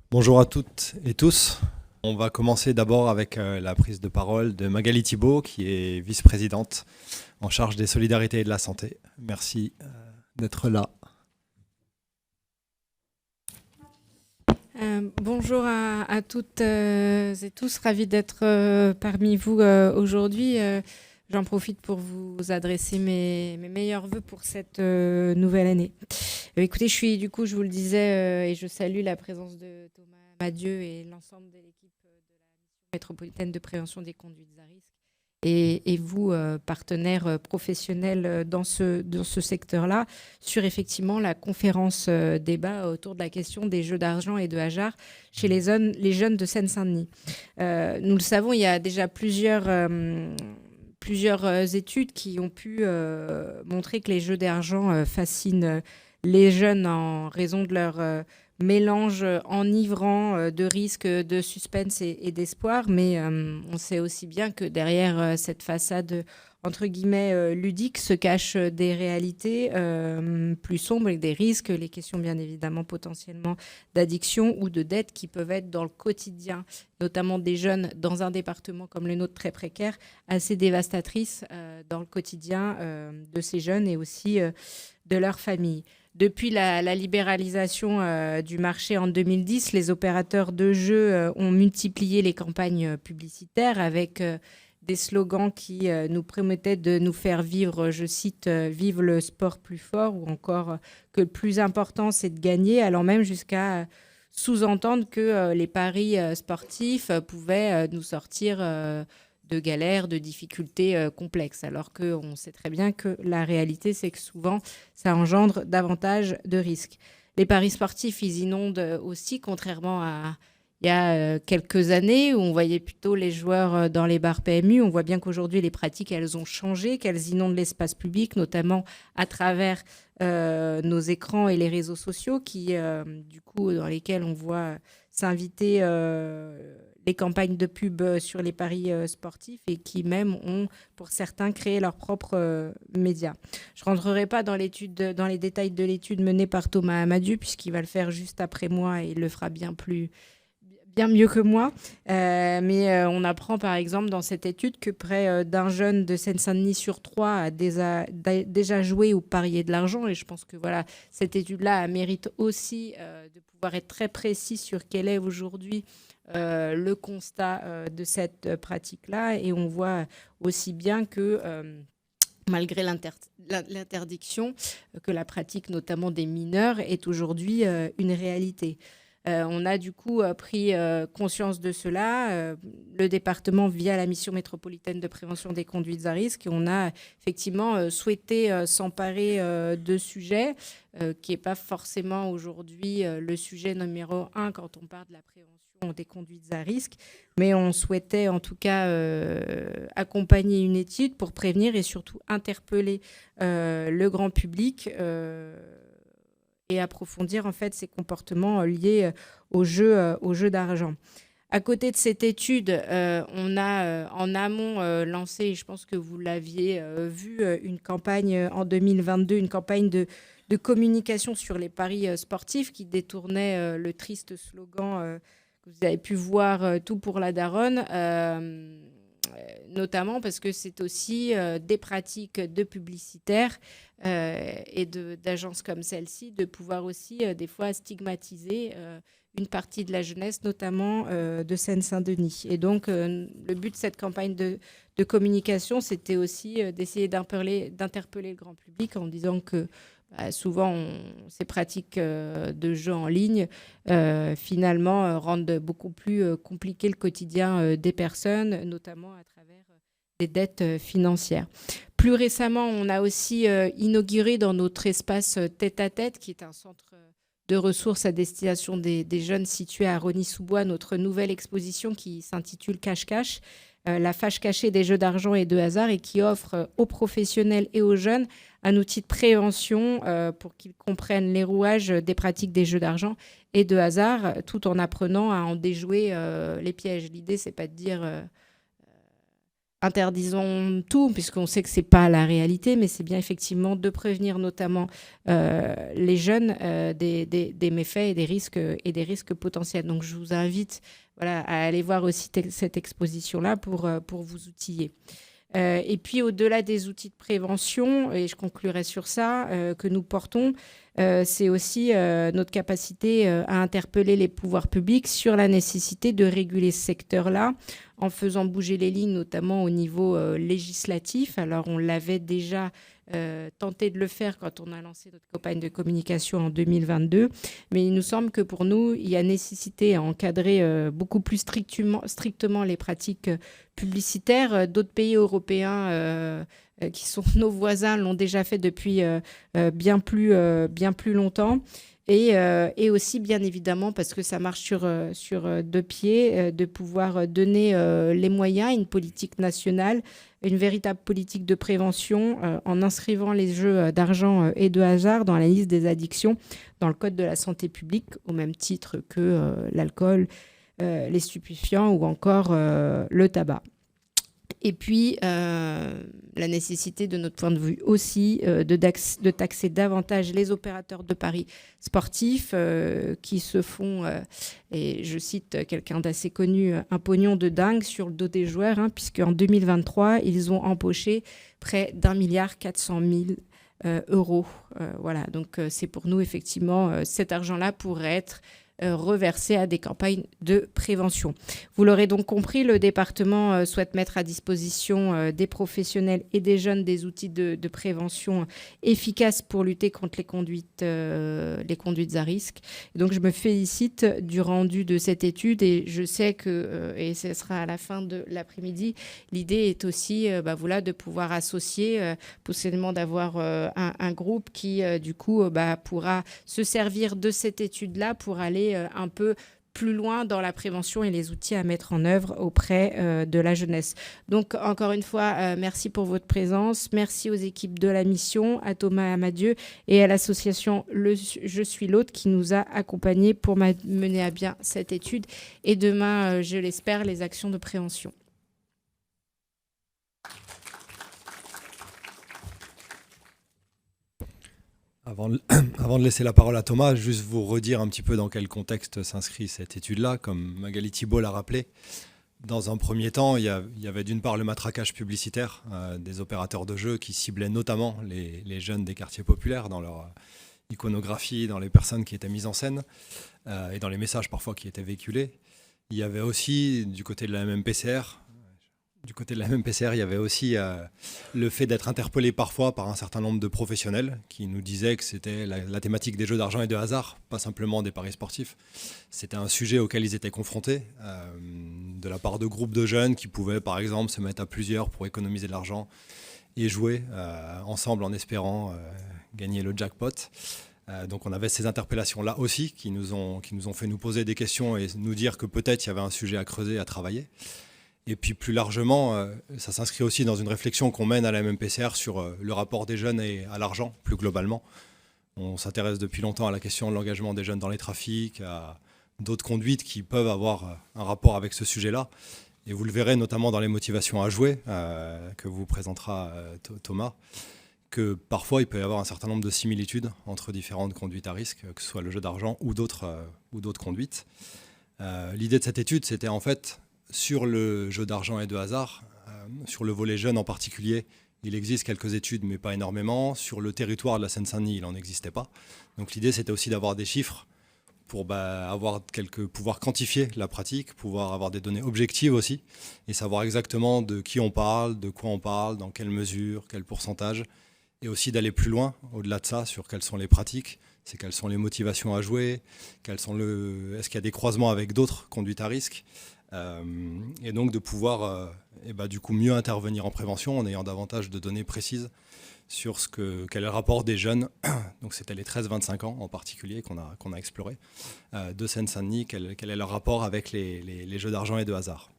Bonjour à toutes et tous. On va commencer d'abord avec la prise de parole de Magali Thibault, qui est vice-présidente en charge des solidarités et de la santé. Merci d'être là. Bonjour à toutes et tous, ravi d'être parmi vous aujourd'hui. J'en profite pour vous adresser mes meilleurs vœux pour cette nouvelle année. Écoutez, je vous le disais, et je salue la présence de Thomas Madieu et l'ensemble de l'équipe de la mission métropolitaine de prévention des conduites à risque. Et vous, partenaires professionnels dans ce secteur-là, sur effectivement la conférence débat autour de la question des jeux d'argent et de hasard chez les jeunes de Seine-Saint-Denis. Nous le savons, il y a déjà plusieurs études qui ont pu montrer que les jeux d'argent fascinent les jeunes en raison de leur mélange enivrant de risques, de suspense et d'espoir. Mais on sait aussi bien que derrière cette façade entre guillemets ludique se cachent des réalités plus sombres et des risques, les questions bien évidemment potentiellement d'addiction ou de dette qui peuvent être dans le quotidien, notamment des jeunes dans un département comme le nôtre très précaire, assez dévastatrices dans le quotidien de ces jeunes et aussi de leur famille. Depuis la libéralisation du marché en 2010, les opérateurs de jeux ont multiplié les campagnes publicitaires avec des slogans qui nous promettaient de nous faire vivre, je cite, vive le sport plus fort, ou encore que le plus important, c'est de gagner, allant même jusqu'à sous-entendre que les paris sportifs pouvaient nous sortir de galères, de difficultés complexes, alors qu'on sait très bien que la réalité, c'est que souvent, ça engendre davantage de risques. Les paris sportifs, ils inondent aussi, contrairement à il y a quelques années où on voyait plutôt les joueurs dans les bars PMU. On voit bien qu'aujourd'hui, les pratiques, elles ont changé, qu'elles inondent l'espace public, notamment à travers nos écrans et les réseaux sociaux du coup, dans lesquels on voit s'inviter les campagnes de pub sur les paris sportifs et qui même ont, pour certains, créé leurs propres médias. Je ne rentrerai pas dans les détails de l'étude menée par Thomas Amadieu, puisqu'il va le faire juste après moi et il le fera bien mieux que moi. Mais on apprend par exemple dans cette étude que près d'un jeune de Seine-Saint-Denis sur 3 a déjà joué ou parié de l'argent. Et je pense que voilà, cette étude-là mérite aussi de pouvoir être très précis sur quel est aujourd'hui le constat de cette pratique-là. Et on voit aussi bien que malgré l'interdiction, que la pratique notamment des mineurs est aujourd'hui une réalité. On a du coup pris conscience de cela, le département via la mission métropolitaine de prévention des conduites à risque. Et on a effectivement souhaité s'emparer de sujets qui n'est pas forcément aujourd'hui le sujet numéro 1 quand on parle de la prévention des conduites à risque. Mais on souhaitait en tout cas accompagner une étude pour prévenir et surtout interpeller le grand public et approfondir en fait ces comportements liés au jeu d'argent. À côté de cette étude, on a en amont lancé, je pense que vous l'aviez vu, une campagne en 2022, une campagne de communication sur les paris sportifs qui détournait le triste slogan que vous avez pu voir, Tout pour la daronne, notamment parce que c'est aussi des pratiques de publicitaires et d'agences comme celle-ci, de pouvoir aussi des fois stigmatiser une partie de la jeunesse, notamment de Seine-Saint-Denis. Et donc, le but de cette campagne de communication, c'était aussi d'essayer d'interpeller le grand public en disant que souvent, ces pratiques de jeux en ligne, finalement, rendent beaucoup plus compliqué le quotidien des personnes, notamment à travers des dettes financières. Plus récemment, on a aussi inauguré dans notre espace Tête-à-Tête, qui est un centre de ressources à destination des jeunes situé à Rosny-sous-Bois, notre nouvelle exposition qui s'intitule Cache-Cache, la fâche cachée des jeux d'argent et de hasard, et qui offre aux professionnels et aux jeunes un outil de prévention pour qu'ils comprennent les rouages des pratiques des jeux d'argent et de hasard, tout en apprenant à en déjouer les pièges. L'idée, c'est pas de dire interdisons tout, puisqu'on sait que ce n'est pas la réalité, mais c'est bien effectivement de prévenir notamment les jeunes des méfaits et des risques potentiels. Donc je vous invite à aller voir aussi cette exposition-là pour vous outiller. Et puis au-delà des outils de prévention, et je conclurai sur ça, que nous portons, c'est aussi notre capacité à interpeller les pouvoirs publics sur la nécessité de réguler ce secteur-là en faisant bouger les lignes, notamment au niveau législatif. Alors on l'avait déjà tenté de le faire quand on a lancé notre campagne de communication en 2022, mais il nous semble que pour nous, il y a nécessité à encadrer beaucoup plus strictement les pratiques publicitaires. D'autres pays européens qui sont nos voisins l'ont déjà fait depuis bien plus longtemps. Et aussi, bien évidemment, parce que ça marche sur deux pieds, de pouvoir donner les moyens, une politique nationale, une véritable politique de prévention en inscrivant les jeux d'argent et de hasard dans la liste des addictions dans le Code de la santé publique, au même titre que l'alcool, les stupéfiants ou encore le tabac. Et puis, la nécessité, de notre point de vue aussi, de taxer davantage les opérateurs de paris sportifs qui se font, et je cite quelqu'un d'assez connu, un pognon de dingue sur le dos des joueurs, puisqu'en 2023, ils ont empoché près d'1,4 milliard euros. Voilà, donc c'est pour nous, effectivement, cet argent-là pourrait être reversés à des campagnes de prévention. Vous l'aurez donc compris, le département souhaite mettre à disposition des professionnels et des jeunes des outils de prévention efficaces pour lutter contre les conduites à risque. Et donc je me félicite du rendu de cette étude et je sais que, et ce sera à la fin de l'après-midi, l'idée est aussi de pouvoir associer, possiblement d'avoir un groupe qui du coup pourra se servir de cette étude-là pour aller un peu plus loin dans la prévention et les outils à mettre en œuvre auprès de la jeunesse. Donc, encore une fois, merci pour votre présence. Merci aux équipes de la mission, à Thomas Amadieu et à l'association Je suis l'autre qui nous a accompagnés pour mener à bien cette étude. Et demain, je l'espère, les actions de prévention. Avant de laisser la parole à Thomas, juste vous redire un petit peu dans quel contexte s'inscrit cette étude-là. Comme Magali Thibault l'a rappelé, dans un premier temps, il y avait d'une part le matraquage publicitaire des opérateurs de jeux qui ciblaient notamment les jeunes des quartiers populaires dans leur iconographie, dans les personnes qui étaient mises en scène et dans les messages parfois qui étaient véhiculés. Il y avait aussi, du côté de la MMPCR, il y avait aussi le fait d'être interpellé parfois par un certain nombre de professionnels qui nous disaient que c'était la thématique des jeux d'argent et de hasard, pas simplement des paris sportifs. C'était un sujet auquel ils étaient confrontés de la part de groupes de jeunes qui pouvaient par exemple se mettre à plusieurs pour économiser de l'argent et jouer ensemble en espérant gagner le jackpot. Donc on avait ces interpellations-là aussi qui nous ont fait nous poser des questions et nous dire que peut-être il y avait un sujet à creuser, à travailler. Et puis plus largement, ça s'inscrit aussi dans une réflexion qu'on mène à la MMPCR sur le rapport des jeunes et à l'argent, plus globalement. On s'intéresse depuis longtemps à la question de l'engagement des jeunes dans les trafics, à d'autres conduites qui peuvent avoir un rapport avec ce sujet-là. Et vous le verrez notamment dans les motivations à jouer, que vous présentera Thomas, que parfois il peut y avoir un certain nombre de similitudes entre différentes conduites à risque, que ce soit le jeu d'argent ou d'autres conduites. L'idée de cette étude, c'était en fait sur le jeu d'argent et de hasard, sur le volet jeune en particulier, il existe quelques études, mais pas énormément. Sur le territoire de la Seine-Saint-Denis, il n'en existait pas. Donc l'idée, c'était aussi d'avoir des chiffres pour pouvoir quantifier la pratique, pouvoir avoir des données objectives aussi, et savoir exactement de qui on parle, de quoi on parle, dans quelle mesure, quel pourcentage, et aussi d'aller plus loin, au-delà de ça, sur quelles sont les pratiques, c'est quelles sont les motivations à jouer, est-ce qu'il y a des croisements avec d'autres conduites à risque, et donc de pouvoir du coup mieux intervenir en prévention en ayant davantage de données précises sur quel est le rapport des jeunes, donc c'était les 13-25 ans en particulier qu'on a exploré, de Seine-Saint-Denis, quel est leur rapport avec les jeux d'argent et de hasard.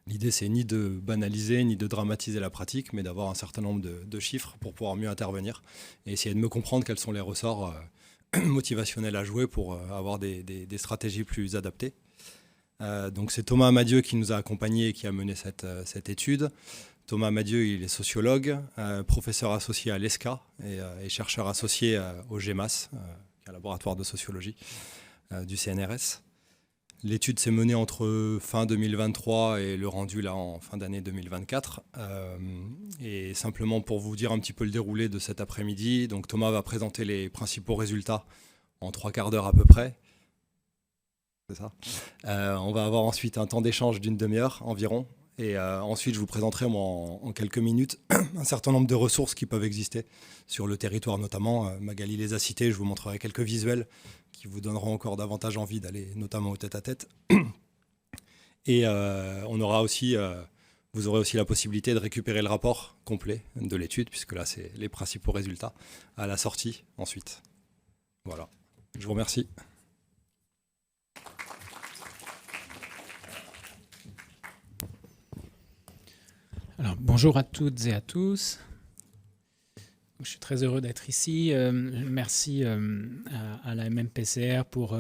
L'idée, c'est ni de banaliser, ni de dramatiser la pratique, mais d'avoir un certain nombre de chiffres pour pouvoir mieux intervenir et essayer de me comprendre quels sont les ressorts motivationnels à jouer pour avoir des stratégies plus adaptées. Donc c'est Thomas Amadieu qui nous a accompagnés et qui a mené cette étude. Thomas Amadieu, il est sociologue, professeur associé à l'ESCA et chercheur associé au GEMAS, qui est un laboratoire de sociologie du CNRS. L'étude s'est menée entre fin 2023 et le rendu là en fin d'année 2024. Et simplement pour vous dire un petit peu le déroulé de cet après-midi, donc Thomas va présenter les principaux résultats en 3/4 d'heure à peu près. C'est ça. On va avoir ensuite un temps d'échange d'une demi-heure environ. Et ensuite, je vous présenterai moi, en quelques minutes un certain nombre de ressources qui peuvent exister sur le territoire notamment. Magali les a citées, je vous montrerai quelques visuels qui vous donneront encore davantage envie d'aller notamment au tête-à-tête. Et on aura aussi, vous aurez aussi la possibilité de récupérer le rapport complet de l'étude, puisque là, c'est les principaux résultats à la sortie ensuite. Voilà, je vous remercie. Alors, bonjour à toutes et à tous. Je suis très heureux d'être ici. Merci à la MMPCR pour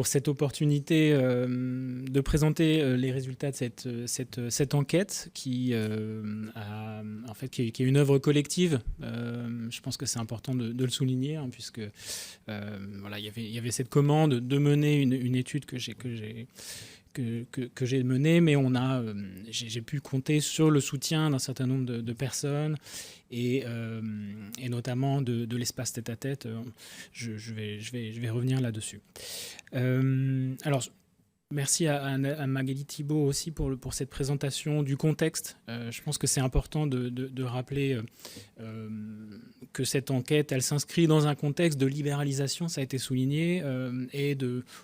cette opportunité de présenter les résultats de cette enquête qui est une œuvre collective. Je pense que c'est important de le souligner, hein, puisque voilà, il y avait cette commande de mener une étude que j'ai mené, mais j'ai pu compter sur le soutien d'un certain nombre de personnes et notamment de l'espace tête-à-tête. Je vais revenir là-dessus. Alors, merci à Magali Thibault aussi pour cette présentation du contexte. Je pense que c'est important de rappeler que cette enquête, elle s'inscrit dans un contexte de libéralisation, ça a été souligné, et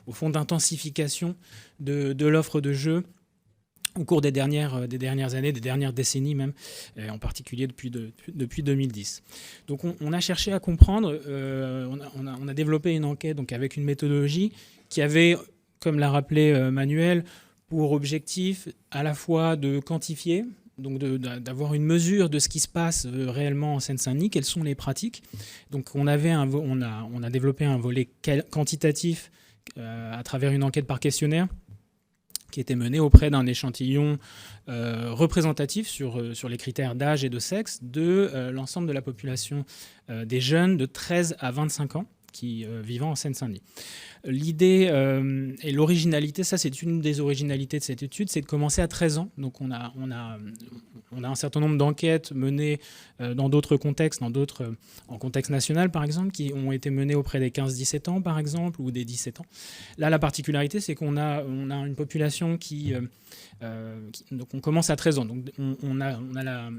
au fond d'intensification de l'offre de jeux au cours des dernières années, des dernières décennies même, en particulier depuis 2010. Donc on a cherché à comprendre, on a développé une enquête donc, avec une méthodologie qui avait, comme l'a rappelé Manuel, pour objectif à la fois de quantifier, donc d'avoir une mesure de ce qui se passe réellement en Seine-Saint-Denis, quelles sont les pratiques. Donc on a développé un volet quantitatif à travers une enquête par questionnaire qui était menée auprès d'un échantillon représentatif sur les critères d'âge et de sexe de l'ensemble de la population des jeunes de 13 à 25 ans qui vivant en Seine-Saint-Denis. L'idée et l'originalité, ça c'est une des originalités de cette étude, c'est de commencer à 13 ans. Donc on a un certain nombre d'enquêtes menées dans d'autres contextes, en contexte national par exemple, qui ont été menées auprès des 15-17 ans par exemple, ou des 17 ans. Là, la particularité, c'est qu'on a une population donc on commence à 13 ans. Donc on a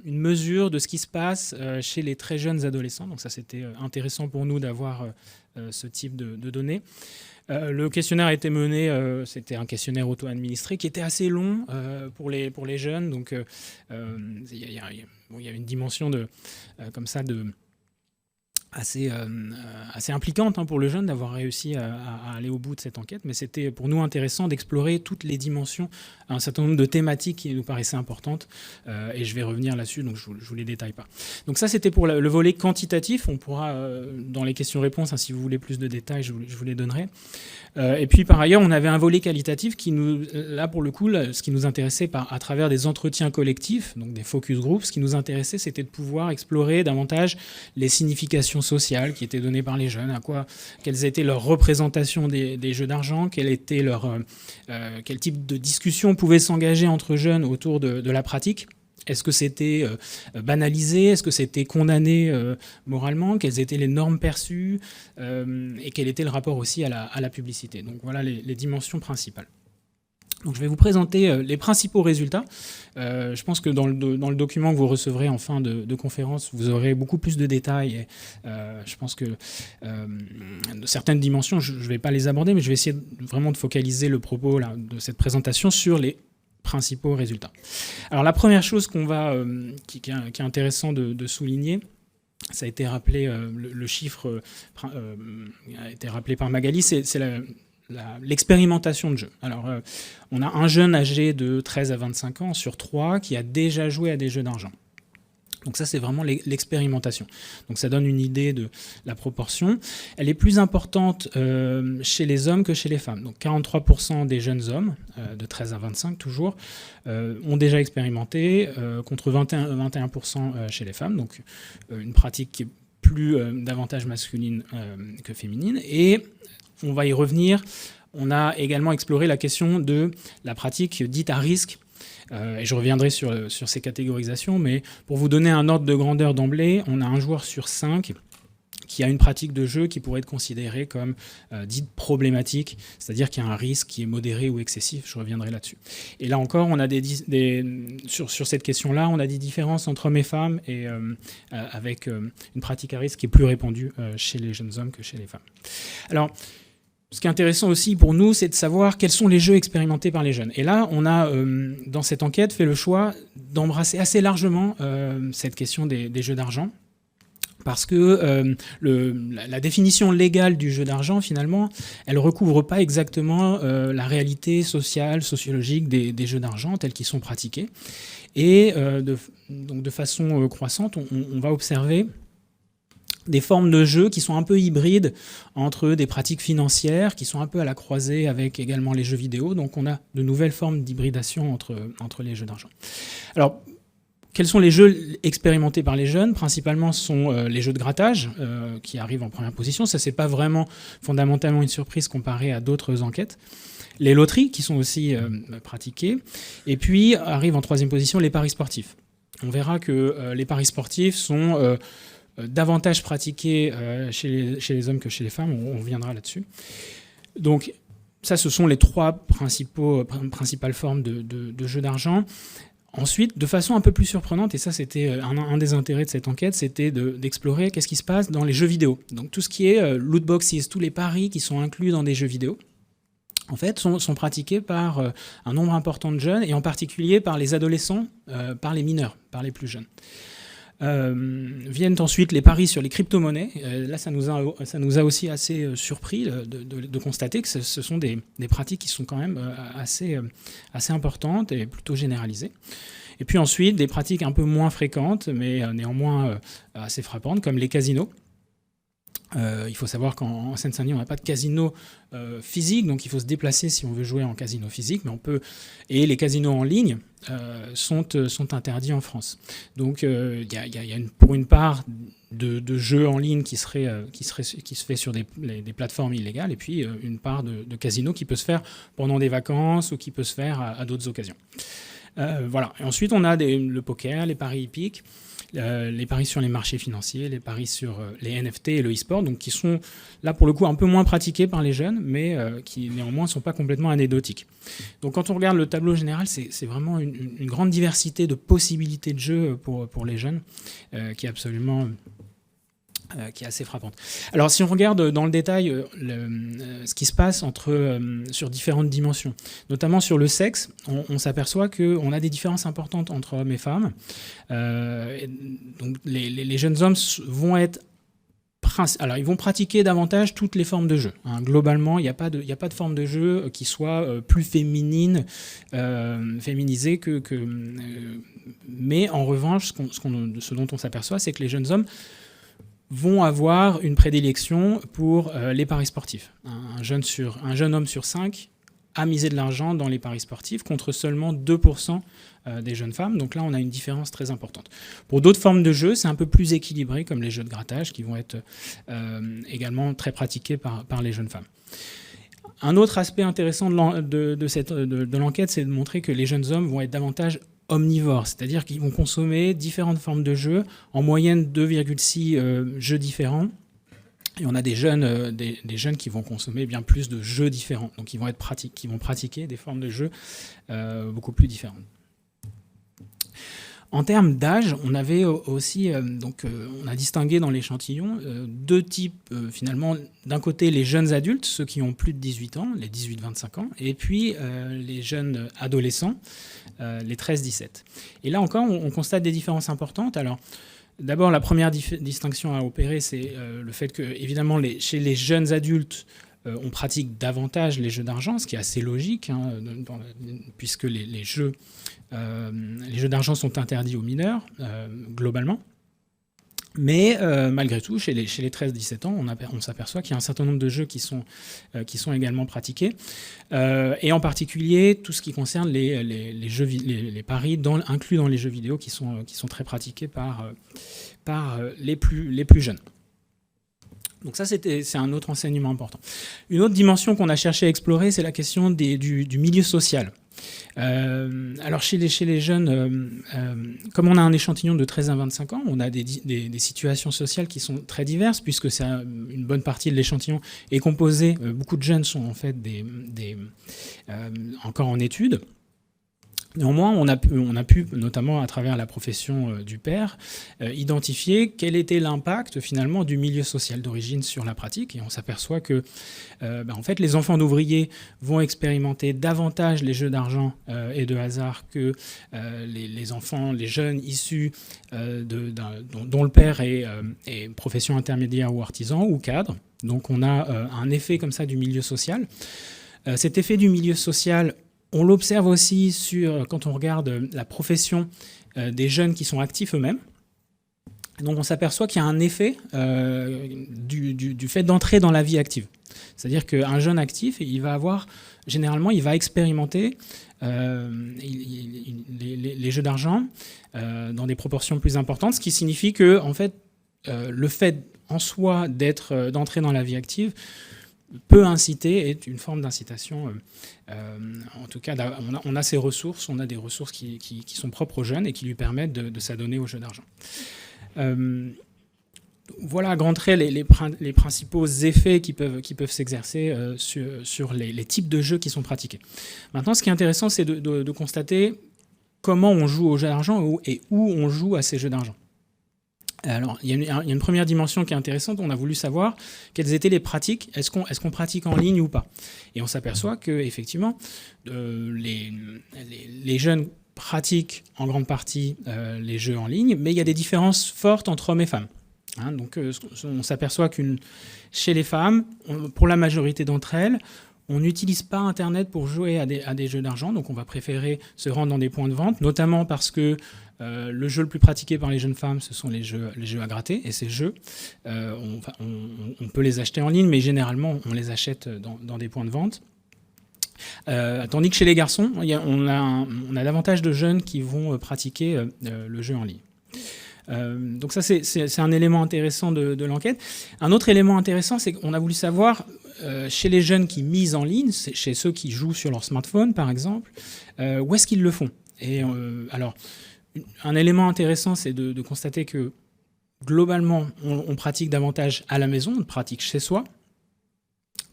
une mesure de ce qui se passe chez les très jeunes adolescents. Donc ça, c'était intéressant pour nous d'avoir ce type de données. Le questionnaire a été mené, c'était un questionnaire auto-administré qui était assez long pour les jeunes. Donc il y a une dimension comme ça assez impliquante hein, pour le jeune d'avoir réussi à aller au bout de cette enquête, mais c'était pour nous intéressant d'explorer toutes les dimensions, un certain nombre de thématiques qui nous paraissaient importantes, et je vais revenir là-dessus, donc je vous les détaille pas. Donc ça, c'était pour le volet quantitatif. On pourra, dans les questions-réponses, hein, si vous voulez plus de détails, je vous les donnerai. Et puis par ailleurs, on avait un volet qualitatif qui là pour le coup, ce qui nous intéressait à travers des entretiens collectifs, donc des focus groups, ce qui nous intéressait, c'était de pouvoir explorer davantage les significations sociales qui étaient données par les jeunes, quelles étaient leurs représentations des jeux d'argent, quel type de discussion pouvait s'engager entre jeunes autour de la pratique. Est-ce que c'était banalisé? Est-ce que c'était condamné moralement? Quelles étaient les normes perçues? Et quel était le rapport aussi à la publicité? Donc voilà les dimensions principales. Donc je vais vous présenter les principaux résultats. Je pense que dans le document que vous recevrez en fin de conférence, vous aurez beaucoup plus de détails. Et, je pense que certaines dimensions, je ne vais pas les aborder, mais je vais essayer vraiment de focaliser le propos là, de cette présentation sur les principaux résultats. Alors la première chose qui est intéressant de souligner, ça a été rappelé, le chiffre a été rappelé par Magali, c'est l'expérimentation de jeu. Alors, on a un jeune âgé de 13 à 25 ans sur 3 qui a déjà joué à des jeux d'argent. Donc ça, c'est vraiment l'expérimentation. Donc ça donne une idée de la proportion. Elle est plus importante chez les hommes que chez les femmes. Donc 43% des jeunes hommes, de 13 à 25 toujours, ont déjà expérimenté, contre 21% chez les femmes. Donc une pratique qui est plus davantage masculine que féminine. Et on va y revenir. On a également exploré la question de la pratique dite à risque. Et je reviendrai sur ces catégorisations, mais pour vous donner un ordre de grandeur d'emblée, on a 1 joueur sur 5 qui a une pratique de jeu qui pourrait être considérée comme dite problématique, c'est-à-dire qu'il y a un risque qui est modéré ou excessif. Je reviendrai là-dessus. Et là encore, on a sur cette question-là, on a des différences entre hommes et femmes, et avec une pratique à risque qui est plus répandue chez les jeunes hommes que chez les femmes. Alors, ce qui est intéressant aussi pour nous, c'est de savoir quels sont les jeux expérimentés par les jeunes. Et là, on a, dans cette enquête, fait le choix d'embrasser assez largement cette question des jeux d'argent. Parce que la définition légale du jeu d'argent, finalement, elle ne recouvre pas exactement la réalité sociale, sociologique des jeux d'argent tels qu'ils sont pratiqués. Et donc de façon croissante, on va observer des formes de jeu qui sont un peu hybrides entre des pratiques financières, qui sont un peu à la croisée avec également les jeux vidéo. Donc on a de nouvelles formes d'hybridation entre les jeux d'argent. Alors, quels sont les jeux expérimentés par les jeunes? Principalement, ce sont les jeux de grattage qui arrivent en première position. Ça, c'est pas vraiment fondamentalement une surprise comparé à d'autres enquêtes. Les loteries, qui sont aussi pratiquées. Et puis, arrivent en 3e position les paris sportifs. On verra que les paris sportifs sont davantage pratiqués chez les hommes que chez les femmes. On reviendra là-dessus. Donc, ça, ce sont les 3 principales formes de jeux d'argent. Ensuite, de façon un peu plus surprenante, et ça c'était un des intérêts de cette enquête, c'était d'explorer qu'est-ce qui se passe dans les jeux vidéo. Donc tout ce qui est loot boxes, tous les paris qui sont inclus dans des jeux vidéo, en fait, sont pratiqués par un nombre important de jeunes, et en particulier par les adolescents, par les mineurs, par les plus jeunes. Viennent ensuite les paris sur les crypto-monnaies. Là, ça nous a aussi assez surpris de constater que ce sont des pratiques qui sont quand même assez importantes et plutôt généralisées. Et puis ensuite, des pratiques un peu moins fréquentes, mais néanmoins assez frappantes, comme les casinos. Il faut savoir qu'en Seine-Saint-Denis, on n'a pas de casino physique, donc il faut se déplacer si on veut jouer en casino physique, mais on peut. Et les casinos en ligne sont interdits en France. Donc il y a pour une part de jeux en ligne qui se fait sur des plateformes illégales, et puis une part de casino qui peut se faire pendant des vacances ou qui peut se faire à d'autres occasions. Voilà. Et ensuite, on a le poker, les paris hippiques, les paris sur les marchés financiers, les paris sur les NFT et le e-sport, donc qui sont là pour le coup un peu moins pratiqués par les jeunes, mais qui néanmoins ne sont pas complètement anecdotiques. Donc quand on regarde le tableau général, c'est vraiment une grande diversité de possibilités de jeux pour les jeunes, qui est absolument qui est assez frappante. Alors si on regarde dans le détail ce qui se passe sur différentes dimensions, notamment sur le sexe, on s'aperçoit qu'on a des différences importantes entre hommes et femmes. Donc les jeunes hommes vont être alors, ils vont pratiquer davantage toutes les formes de jeu. Hein. Globalement, il n'y a pas de forme de jeu qui soit plus féminisée mais en revanche, ce dont on s'aperçoit, c'est que les jeunes hommes vont avoir une prédilection pour les paris sportifs. Un jeune homme sur 5 a misé de l'argent dans les paris sportifs, contre seulement 2% des jeunes femmes. Donc là, on a une différence très importante. Pour d'autres formes de jeux, c'est un peu plus équilibré, comme les jeux de grattage, qui vont être également très pratiqués par les jeunes femmes. Un autre aspect intéressant de l'enquête, c'est de montrer que les jeunes hommes vont être davantage omnivores, c'est-à-dire qu'ils vont consommer différentes formes de jeux, en moyenne 2,6 jeux différents. Et on a des jeunes qui vont consommer bien plus de jeux différents, donc qui vont pratiquer des formes de jeux beaucoup plus différentes. En termes d'âge, on avait aussi, on a distingué dans l'échantillon 2 types, finalement. D'un côté, les jeunes adultes, ceux qui ont plus de 18 ans, les 18-25 ans, et puis les jeunes adolescents, les 13-17. Et là encore, on constate des différences importantes. Alors, d'abord, la première distinction à opérer, c'est le fait que, évidemment, chez les jeunes adultes, on pratique davantage les jeux d'argent, ce qui est assez logique, hein, puisque les jeux d'argent sont interdits aux mineurs, globalement. Mais malgré tout, chez les 13-17 ans, on s'aperçoit qu'il y a un certain nombre de jeux qui sont également pratiqués. Et en particulier, tout ce qui concerne les paris inclus dans les jeux vidéo qui sont très pratiqués par les plus jeunes. Donc ça, c'est un autre enseignement important. Une autre dimension qu'on a cherché à explorer, c'est la question du milieu social. Alors chez les jeunes, comme on a un échantillon de 13 à 25 ans, on a des situations sociales qui sont très diverses, puisque une bonne partie de l'échantillon est composé, beaucoup de jeunes sont en fait encore en études. Néanmoins, on a pu, notamment à travers la profession du père, identifier quel était l'impact finalement du milieu social d'origine sur la pratique. Et on s'aperçoit que en fait, les enfants d'ouvriers vont expérimenter davantage les jeux d'argent et de hasard que les jeunes issus dont le père est profession intermédiaire ou artisan ou cadre. Donc on a un effet comme ça du milieu social. Cet effet du milieu social, on l'observe aussi quand on regarde la profession des jeunes qui sont actifs eux-mêmes. Donc on s'aperçoit qu'il y a un effet du fait d'entrer dans la vie active. C'est-à-dire qu'un jeune actif, généralement, il va expérimenter les jeux d'argent dans des proportions plus importantes, ce qui signifie que en fait, le fait en soi d'entrer dans la vie active peut inciter, est une forme d'incitation. En tout cas, on a ces ressources, on a des ressources qui sont propres aux jeunes et qui lui permettent de s'adonner aux jeux d'argent. Voilà à grands traits les principaux effets qui peuvent s'exercer sur les types de jeux qui sont pratiqués. Maintenant, ce qui est intéressant, c'est de constater comment on joue aux jeux d'argent et où on joue à ces jeux d'argent. Alors, il y a une première dimension qui est intéressante. On a voulu savoir quelles étaient les pratiques. Est-ce qu'on pratique en ligne ou pas? Et on s'aperçoit qu'effectivement, les jeunes pratiquent en grande partie les jeux en ligne, mais il y a des différences fortes entre hommes et femmes. Hein, donc, on s'aperçoit chez les femmes, pour la majorité d'entre elles, on n'utilise pas Internet pour jouer à des jeux d'argent. Donc, on va préférer se rendre dans des points de vente, notamment parce que le jeu le plus pratiqué par les jeunes femmes, ce sont les jeux à gratter. Et ces jeux, on peut les acheter en ligne, mais généralement, on les achète dans des points de vente. Tandis que chez les garçons, on a davantage de jeunes qui vont pratiquer le jeu en ligne. Donc ça, c'est un élément intéressant de l'enquête. Un autre élément intéressant, c'est qu'on a voulu savoir, chez les jeunes qui misent en ligne, chez ceux qui jouent sur leur smartphone, par exemple, où est-ce qu'ils le font? Et alors, un élément intéressant, c'est de constater que, globalement, on pratique davantage à la maison, on pratique chez soi.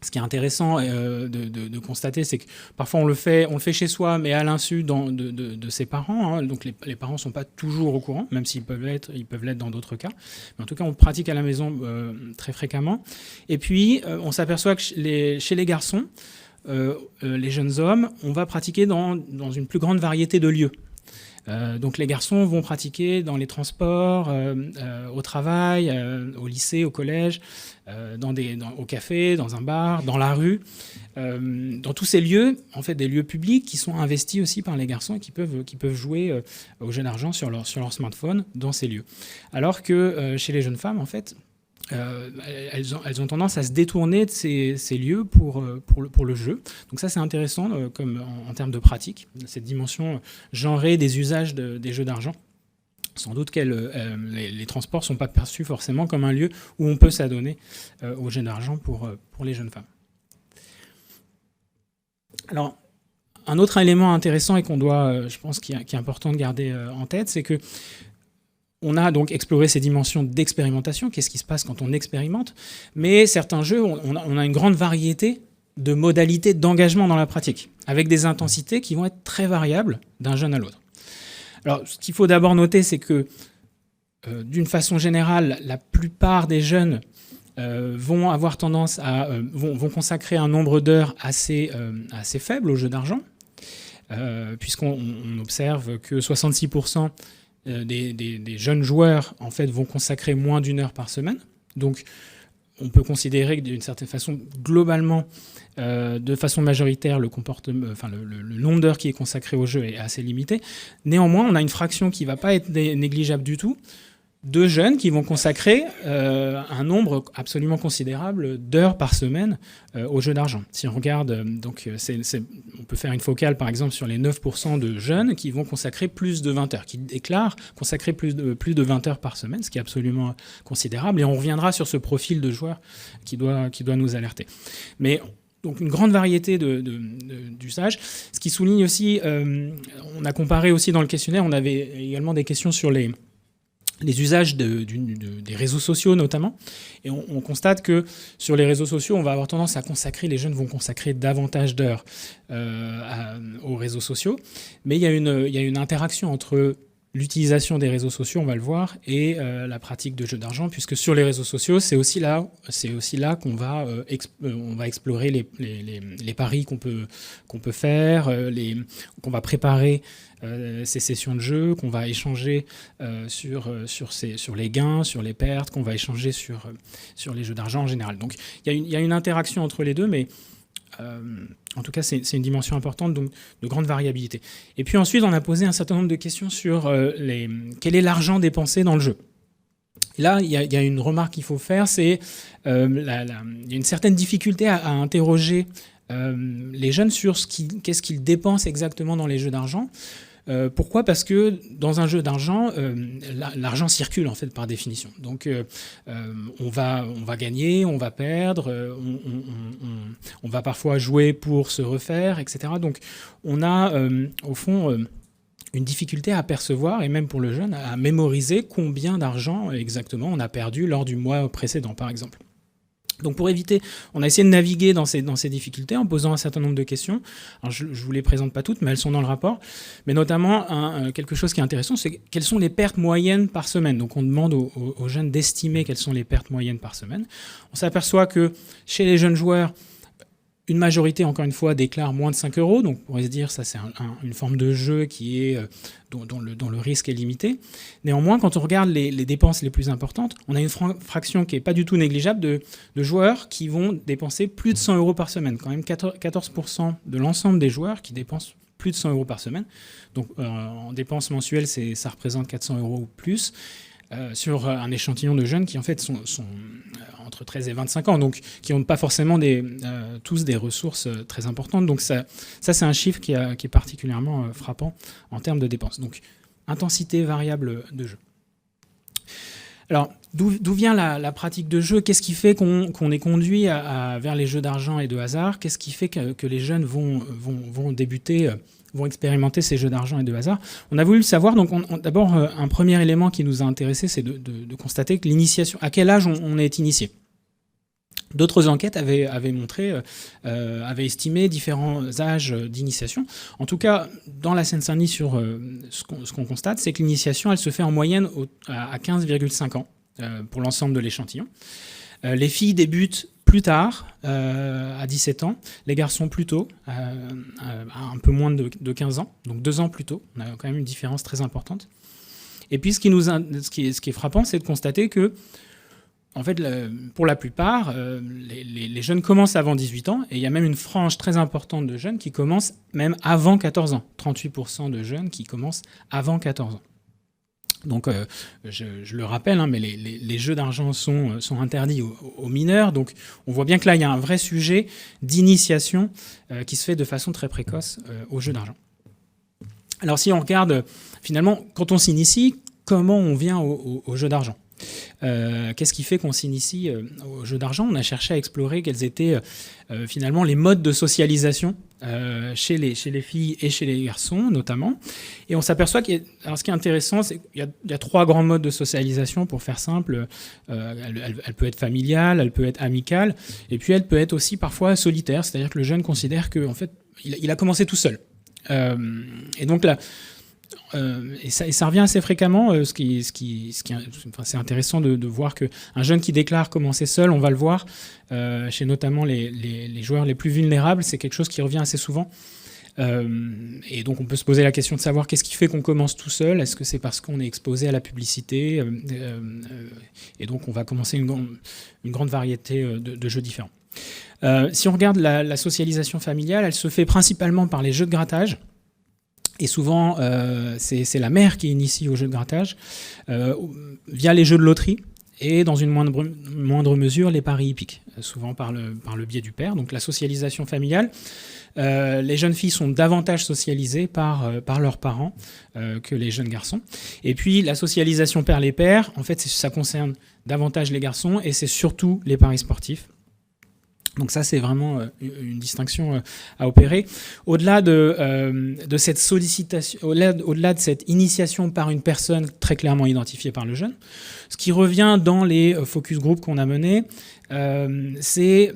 Ce qui est intéressant de constater, c'est que parfois on le fait chez soi, mais à l'insu de ses parents. Hein. Donc les parents ne sont pas toujours au courant, même s'ils peuvent l'être dans d'autres cas. Mais en tout cas, on pratique à la maison très fréquemment. Et puis, on s'aperçoit que chez les garçons, les jeunes hommes, on va pratiquer dans une plus grande variété de lieux. Donc les garçons vont pratiquer dans les transports, au travail, au lycée, au collège, au café, dans un bar, dans la rue, dans tous ces lieux, en fait des lieux publics qui sont investis aussi par les garçons et qui peuvent jouer aux jeux d'argent sur leur smartphone dans ces lieux. Alors que chez les jeunes femmes, en fait, elles ont tendance à se détourner de ces lieux pour le jeu. Donc ça, c'est intéressant comme en termes de pratique, cette dimension genrée des usages des jeux d'argent. Sans doute que les transports ne sont pas perçus forcément comme un lieu où on peut s'adonner aux jeux d'argent pour les jeunes femmes. Alors, un autre élément intéressant et qu'on doit, je pense, qui est important de garder en tête, c'est que on a donc exploré ces dimensions d'expérimentation, qu'est-ce qui se passe quand on expérimente, mais certains jeux, on a une grande variété de modalités d'engagement dans la pratique, avec des intensités qui vont être très variables d'un jeune à l'autre. Alors, ce qu'il faut d'abord noter, c'est que, d'une façon générale, la plupart des jeunes vont avoir tendance vont consacrer un nombre d'heures assez faible aux jeux d'argent, puisqu'on observe que 66% des jeunes joueurs en fait vont consacrer moins d'1 heure par semaine. Donc on peut considérer que d'une certaine façon, globalement, de façon majoritaire, le nombre d'heures qui est consacré au jeu est assez limité. Néanmoins, on a une fraction qui ne va pas être négligeable du tout, de jeunes qui vont consacrer un nombre absolument considérable d'heures par semaine aux jeux d'argent. Si on regarde, on peut faire une focale par exemple sur les 9% de jeunes qui vont consacrer plus de 20 heures, qui déclarent consacrer plus de 20 heures par semaine, ce qui est absolument considérable. Et on reviendra sur ce profil de joueurs qui doit nous alerter. Mais donc une grande variété d'usages. Ce qui souligne aussi, on a comparé aussi dans le questionnaire, on avait également des questions sur les usages des réseaux sociaux notamment. Et on constate que sur les réseaux sociaux, on va avoir tendance à les jeunes vont consacrer davantage d'heures aux réseaux sociaux. Mais il y a une interaction entre l'utilisation des réseaux sociaux, on va le voir, et la pratique de jeux d'argent, puisque sur les réseaux sociaux, c'est aussi là qu'on va explorer les paris qu'on peut faire, qu'on va préparer ces sessions de jeu, qu'on va échanger sur les gains, sur les pertes, qu'on va échanger sur les jeux d'argent en général. Donc il y a une interaction entre les deux, mais en tout cas, c'est une dimension importante, donc de grande variabilité. Et puis ensuite, on a posé un certain nombre de questions sur quel est l'argent dépensé dans le jeu. Et là, il y a une remarque qu'il faut faire, c'est il y a une certaine difficulté à interroger les jeunes sur qu'est-ce qu'ils dépensent exactement dans les jeux d'argent. Pourquoi ? Parce que dans un jeu d'argent, l'argent circule en fait par définition. Donc on va gagner, on va perdre, on va parfois jouer pour se refaire, etc. Donc on a au fond une difficulté à percevoir, et même pour le jeune, à mémoriser combien d'argent exactement on a perdu lors du mois précédent, par exemple. Donc pour éviter, on a essayé de naviguer dans ces difficultés en posant un certain nombre de questions. Alors je ne vous les présente pas toutes, mais elles sont dans le rapport. Mais notamment, quelque chose qui est intéressant, c'est quelles sont les pertes moyennes par semaine. Donc on demande aux jeunes d'estimer quelles sont les pertes moyennes par semaine. On s'aperçoit que chez les jeunes joueurs, une majorité, encore une fois, déclare moins de 5 €. Donc, on pourrait se dire, ça, c'est une forme de jeu dont le risque est limité. Néanmoins, quand on regarde les dépenses les plus importantes, on a une fraction qui n'est pas du tout négligeable de joueurs qui vont dépenser plus de 100 € par semaine. Quand même 14% de l'ensemble des joueurs qui dépensent plus de 100 € par semaine. Donc, en dépenses mensuelles, ça représente 400 € ou plus. Sur un échantillon de jeunes qui en fait sont entre 13 et 25 ans, donc qui n'ont pas forcément tous des ressources très importantes. Donc ça c'est un chiffre qui est particulièrement frappant en termes de dépenses. Donc intensité variable de jeu. Alors d'où vient la pratique de jeu ? Qu'est-ce qui fait qu'on est conduit vers les jeux d'argent et de hasard ? Qu'est-ce qui fait que les jeunes vont débuter vont expérimenter ces jeux d'argent et de hasard. On a voulu le savoir, donc d'abord, un premier élément qui nous a intéressé, c'est de constater que l'initiation, à quel âge on est initié. D'autres enquêtes avaient estimé différents âges d'initiation. En tout cas, dans la Seine-Saint-Denis, sur ce qu'on constate, c'est que l'initiation, elle se fait en moyenne à 15,5 ans pour l'ensemble de l'échantillon. Les filles débutent plus tard, à 17 ans, les garçons plus tôt, à un peu moins de 15 ans, donc 2 ans plus tôt. On a quand même une différence très importante. Et puis ce qui est frappant, c'est de constater que, en fait, pour la plupart, les jeunes commencent avant 18 ans, et il y a même une frange très importante de jeunes qui commencent même avant 14 ans. 38% de jeunes qui commencent avant 14 ans. Donc, je le rappelle, mais les jeux d'argent sont interdits aux mineurs. Donc, on voit bien que là, il y a un vrai sujet d'initiation qui se fait de façon très précoce aux jeux d'argent. Alors, si on regarde, finalement, quand on s'initie, comment on vient aux jeux d'argent ? Qu'est-ce qui fait qu'on s'initie aux jeux d'argent ? On a cherché à explorer quels étaient finalement les modes de socialisation chez les filles et chez les garçons notamment. Et on s'aperçoit alors ce qui est intéressant, c'est qu'il y a 3 grands modes de socialisation, pour faire simple. Elle peut être familiale, elle peut être amicale, et puis elle peut être aussi parfois solitaire, c'est-à-dire que le jeune considère qu'en fait, il a commencé tout seul. Et donc là, et ça revient assez fréquemment. C'est intéressant de voir qu'un jeune qui déclare commencer seul, on va le voir chez notamment les joueurs les plus vulnérables, c'est quelque chose qui revient assez souvent. Et donc on peut se poser la question de savoir qu'est-ce qui fait qu'on commence tout seul. Est-ce que c'est parce qu'on est exposé à la publicité et donc on va commencer une grande variété de jeux différents. Si on regarde la socialisation familiale, elle se fait principalement par les jeux de grattage. Et souvent, c'est la mère qui initie aux jeux de grattage via les jeux de loterie et dans une moindre mesure les paris hippiques, souvent par le biais du père. Donc la socialisation familiale, les jeunes filles sont davantage socialisées par leurs parents que les jeunes garçons. Et puis la socialisation par les pères, en fait, ça concerne davantage les garçons et c'est surtout les paris sportifs. Donc ça, c'est vraiment une distinction à opérer. Au-delà de cette sollicitation, au-delà de cette initiation par une personne très clairement identifiée par le jeune, ce qui revient dans les focus group qu'on a menés, c'est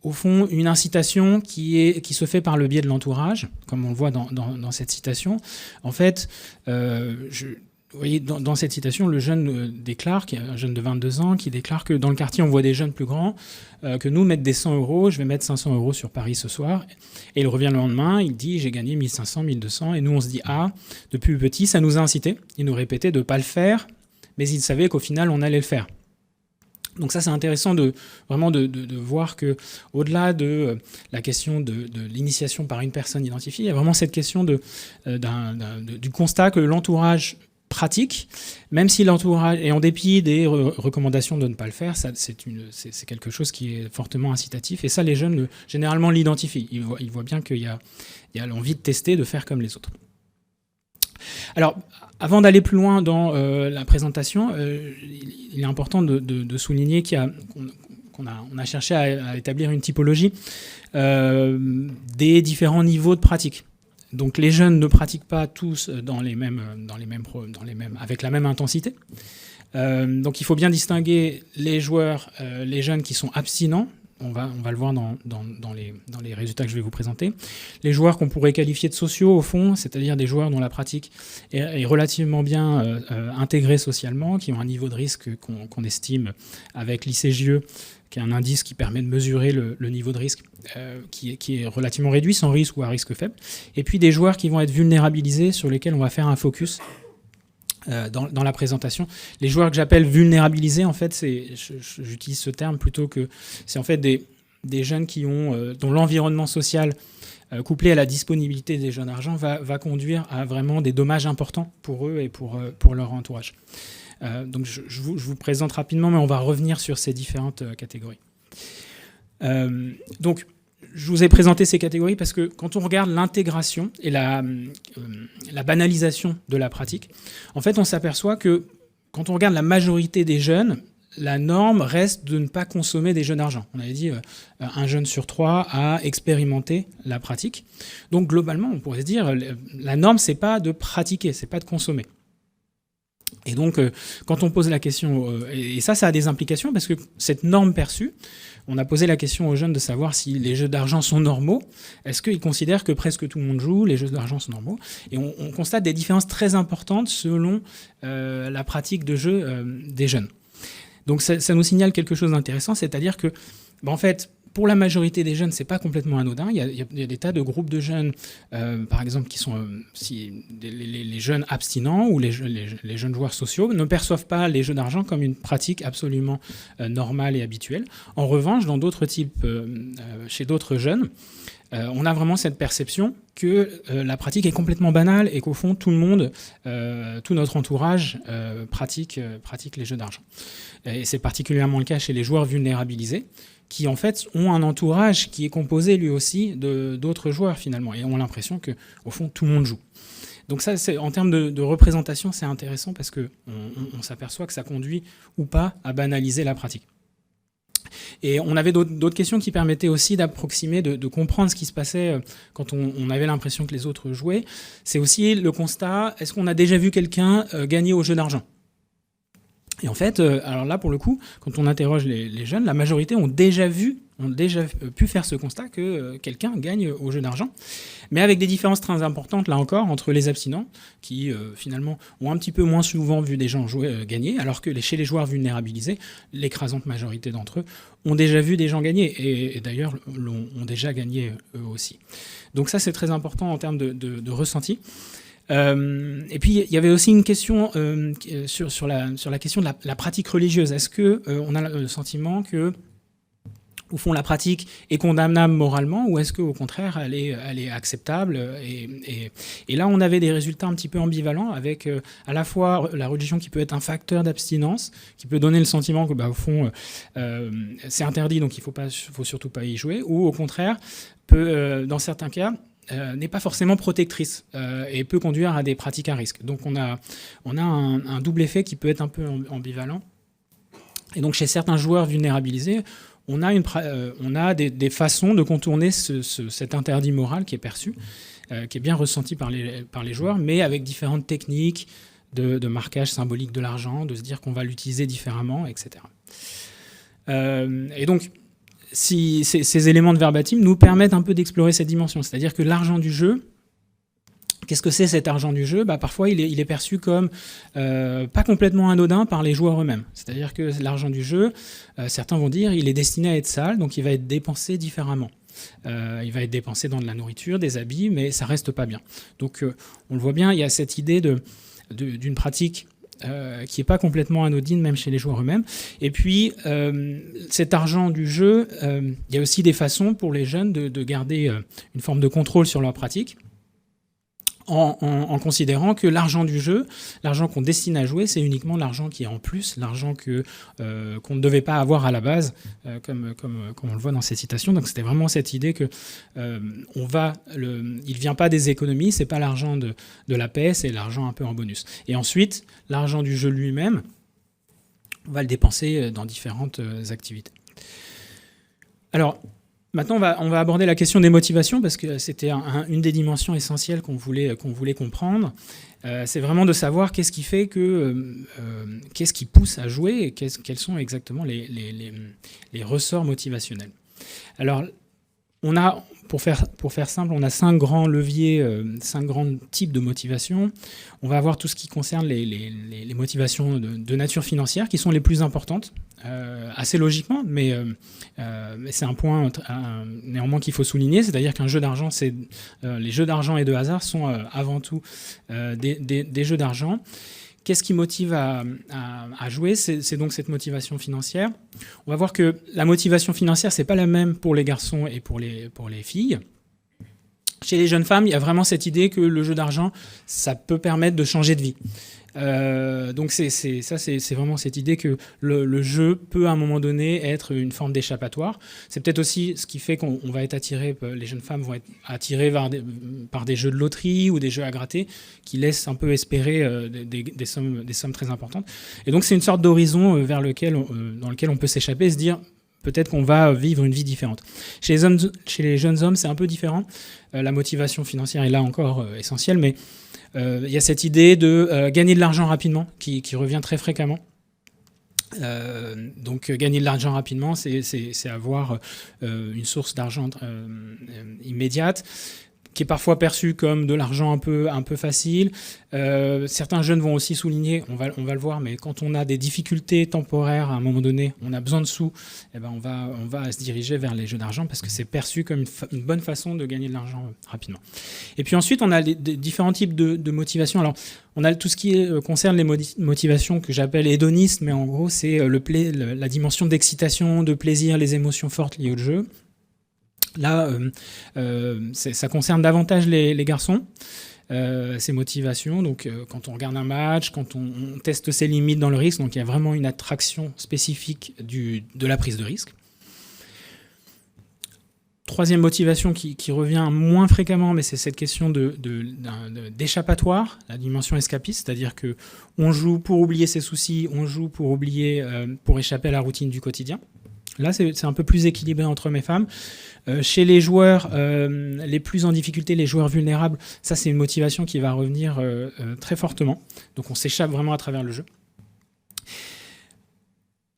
au fond une incitation qui se fait par le biais de l'entourage, comme on le voit dans cette citation. En fait, vous voyez, dans cette citation, le jeune déclare, qui est un jeune de 22 ans, qui déclare que dans le quartier, on voit des jeunes plus grands, que nous, mettre des 100 €, je vais mettre 500 € sur Paris ce soir. Et il revient le lendemain, il dit, j'ai gagné 1500, 1200. Et nous, on se dit, depuis petit, ça nous a incités. Il nous répétait de ne pas le faire, mais il savait qu'au final, on allait le faire. Donc ça, c'est intéressant de voir que, au-delà de la question de l'initiation par une personne identifiée, il y a vraiment cette question du constat que l'entourage pratique, même si l'entourage, et en dépit des recommandations de ne pas le faire, c'est quelque chose qui est fortement incitatif. Et ça, les jeunes, généralement, l'identifient. Ils voient bien qu'il y a l'envie de tester, de faire comme les autres. Alors, avant d'aller plus loin dans la présentation, il est important de souligner qu'on a cherché à établir une typologie des différents niveaux de pratique. Donc les jeunes ne pratiquent pas tous avec la même intensité. Donc il faut bien distinguer les jeunes qui sont abstinents. On va le voir dans les résultats que je vais vous présenter. Les joueurs qu'on pourrait qualifier de sociaux, au fond, c'est-à-dire des joueurs dont la pratique est relativement bien intégrée socialement, qui ont un niveau de risque qu'on estime avec l'ICGE, qui est un indice qui permet de mesurer le niveau de risque, qui est relativement réduit, sans risque ou à risque faible. Et puis des joueurs qui vont être vulnérabilisés, sur lesquels on va faire un focus dans la présentation. Les joueurs que j'appelle vulnérabilisés, en fait, j'utilise ce terme plutôt que... C'est en fait des jeunes dont l'environnement social, couplé à la disponibilité des jeux d'argent, va conduire à vraiment des dommages importants pour eux et pour leur entourage. Donc je vous présente rapidement, mais on va revenir sur ces différentes catégories. Donc, je vous ai présenté ces catégories parce que quand on regarde l'intégration et la banalisation de la pratique, en fait, on s'aperçoit que quand on regarde la majorité des jeunes, la norme reste de ne pas consommer des jeux d'argent. On avait dit un jeune sur 3 a expérimenté la pratique. Donc, globalement, on pourrait se dire la norme, c'est pas de pratiquer, c'est pas de consommer. Et donc, quand on pose la question, et ça a des implications parce que cette norme perçue, on a posé la question aux jeunes de savoir si les jeux d'argent sont normaux. Est-ce qu'ils considèrent que presque tout le monde joue, les jeux d'argent sont normaux? Et on constate des différences très importantes selon la pratique de jeu des jeunes. Donc ça nous signale quelque chose d'intéressant, c'est-à-dire que, en fait, pour la majorité des jeunes, c'est pas complètement anodin. Il y a des tas de groupes de jeunes, par exemple, qui sont les jeunes abstinents ou les jeunes joueurs sociaux ne perçoivent pas les jeux d'argent comme une pratique absolument normale et habituelle. En revanche, dans d'autres types, chez d'autres jeunes, on a vraiment cette perception que la pratique est complètement banale et qu'au fond, tout le monde, tout notre entourage pratique les jeux d'argent. Et c'est particulièrement le cas chez les joueurs vulnérabilisés, qui en fait ont un entourage qui est composé lui aussi d'autres joueurs finalement, et ont l'impression qu'au fond tout le monde joue. Donc ça, en termes de représentation, c'est intéressant parce qu'on s'aperçoit que ça conduit ou pas à banaliser la pratique. Et on avait d'autres questions qui permettaient aussi d'approximer, de comprendre ce qui se passait quand on avait l'impression que les autres jouaient. C'est aussi le constat, est-ce qu'on a déjà vu quelqu'un gagner au jeu d'argent ? Et en fait, alors là, pour le coup, quand on interroge les jeunes, la majorité ont déjà vu ont déjà pu faire ce constat que quelqu'un gagne au jeu d'argent, mais avec des différences très importantes, là encore, entre les abstinents, qui finalement ont un petit peu moins souvent vu des gens gagner, alors que chez les joueurs vulnérabilisés, l'écrasante majorité d'entre eux ont déjà vu des gens gagner, et d'ailleurs ont déjà gagné eux aussi. Donc ça, c'est très important en termes de ressenti. Et puis il y avait aussi une question sur la question de la pratique religieuse. Est-ce que on a le sentiment que, au fond, la pratique est condamnable moralement, ou est-ce qu'au contraire elle est acceptable, et là on avait des résultats un petit peu ambivalents, avec à la fois la religion qui peut être un facteur d'abstinence, qui peut donner le sentiment que au fond c'est interdit, donc il faut surtout pas y jouer, ou au contraire peut dans certains cas n'est pas forcément protectrice et peut conduire à des pratiques à risque. Donc on a un double effet qui peut être un peu ambivalent. Et donc chez certains joueurs vulnérabilisés, on a des façons de contourner cet interdit moral qui est perçu, qui est bien ressenti par les joueurs, mais avec différentes techniques de marquage symbolique de l'argent, de se dire qu'on va l'utiliser différemment, etc. Et donc, si ces éléments de verbatim nous permettent un peu d'explorer cette dimension. C'est-à-dire que l'argent du jeu, qu'est-ce que c'est cet argent du jeu ? Parfois, il est perçu comme pas complètement anodin par les joueurs eux-mêmes. C'est-à-dire que l'argent du jeu, certains vont dire, il est destiné à être sale, donc il va être dépensé différemment. Il va être dépensé dans de la nourriture, des habits, mais ça reste pas bien. Donc, on le voit bien, il y a cette idée d'une pratique qui n'est pas complètement anodine, même chez les joueurs eux-mêmes. Et puis, cet argent du jeu, il y a aussi des façons pour les jeunes de garder une forme de contrôle sur leur pratique, en considérant que l'argent du jeu, l'argent qu'on destine à jouer, c'est uniquement l'argent qui est en plus, l'argent qu'on ne devait pas avoir à la base, comme on le voit dans cette citation. Donc c'était vraiment cette idée que il vient pas des économies, c'est pas l'argent de la paix, c'est l'argent un peu en bonus. Et ensuite, l'argent du jeu lui-même, on va le dépenser dans différentes activités. Alors, maintenant, on va aborder la question des motivations, parce que c'était une des dimensions essentielles qu'on voulait comprendre. C'est vraiment de savoir qu'est-ce qui fait qu'est-ce qui pousse à jouer, et quels sont exactement les ressorts motivationnels. Alors, pour faire simple, on a 5 grands leviers, 5 grands types de motivation. On va avoir tout ce qui concerne les motivations de nature financière, qui sont les plus importantes, assez logiquement, mais c'est un point néanmoins qu'il faut souligner, c'est-à-dire qu'un jeu d'argent, les jeux d'argent et de hasard sont avant tout des jeux d'argent. Qu'est-ce qui motive à jouer ? C'est donc cette motivation financière. On va voir que la motivation financière, c'est pas la même pour les garçons et pour les filles. Chez les jeunes femmes, il y a vraiment cette idée que le jeu d'argent, ça peut permettre de changer de vie. Donc c'est vraiment cette idée que le jeu peut à un moment donné être une forme d'échappatoire. C'est peut-être aussi ce qui fait qu'on va être attiré, les jeunes femmes vont être attirées par des jeux de loterie ou des jeux à gratter qui laissent un peu espérer des sommes très importantes. Et donc c'est une sorte d'horizon dans lequel on peut s'échapper et se dire peut-être qu'on va vivre une vie différente. Chez les jeunes hommes, c'est un peu différent. La motivation financière est là encore essentielle, mais il y a cette idée de gagner de l'argent rapidement qui revient très fréquemment. Donc gagner de l'argent rapidement, c'est avoir une source d'argent immédiate, qui est parfois perçu comme de l'argent un peu facile. Certains jeunes vont aussi souligner, on va le voir, mais quand on a des difficultés temporaires à un moment donné, on a besoin de sous, eh ben on va se diriger vers les jeux d'argent parce que c'est perçu comme une bonne façon de gagner de l'argent rapidement. Et puis ensuite, on a des différents types de motivations. Alors, on a tout ce qui concerne les motivations que j'appelle hédonistes, mais en gros, c'est la dimension d'excitation, de plaisir, les émotions fortes liées au jeu. Là, ça concerne davantage les garçons, ces motivations. Donc, quand on regarde un match, quand on teste ses limites dans le risque, donc il y a vraiment une attraction spécifique de la prise de risque. Troisième motivation qui revient moins fréquemment, mais c'est cette question d'échappatoire, la dimension escapiste, c'est-à-dire que on joue pour oublier ses soucis, on joue pour échapper à la routine du quotidien. Là, c'est un peu plus équilibré entre hommes et femmes. Chez les joueurs les plus en difficulté, les joueurs vulnérables, ça c'est une motivation qui va revenir très fortement. Donc on s'échappe vraiment à travers le jeu.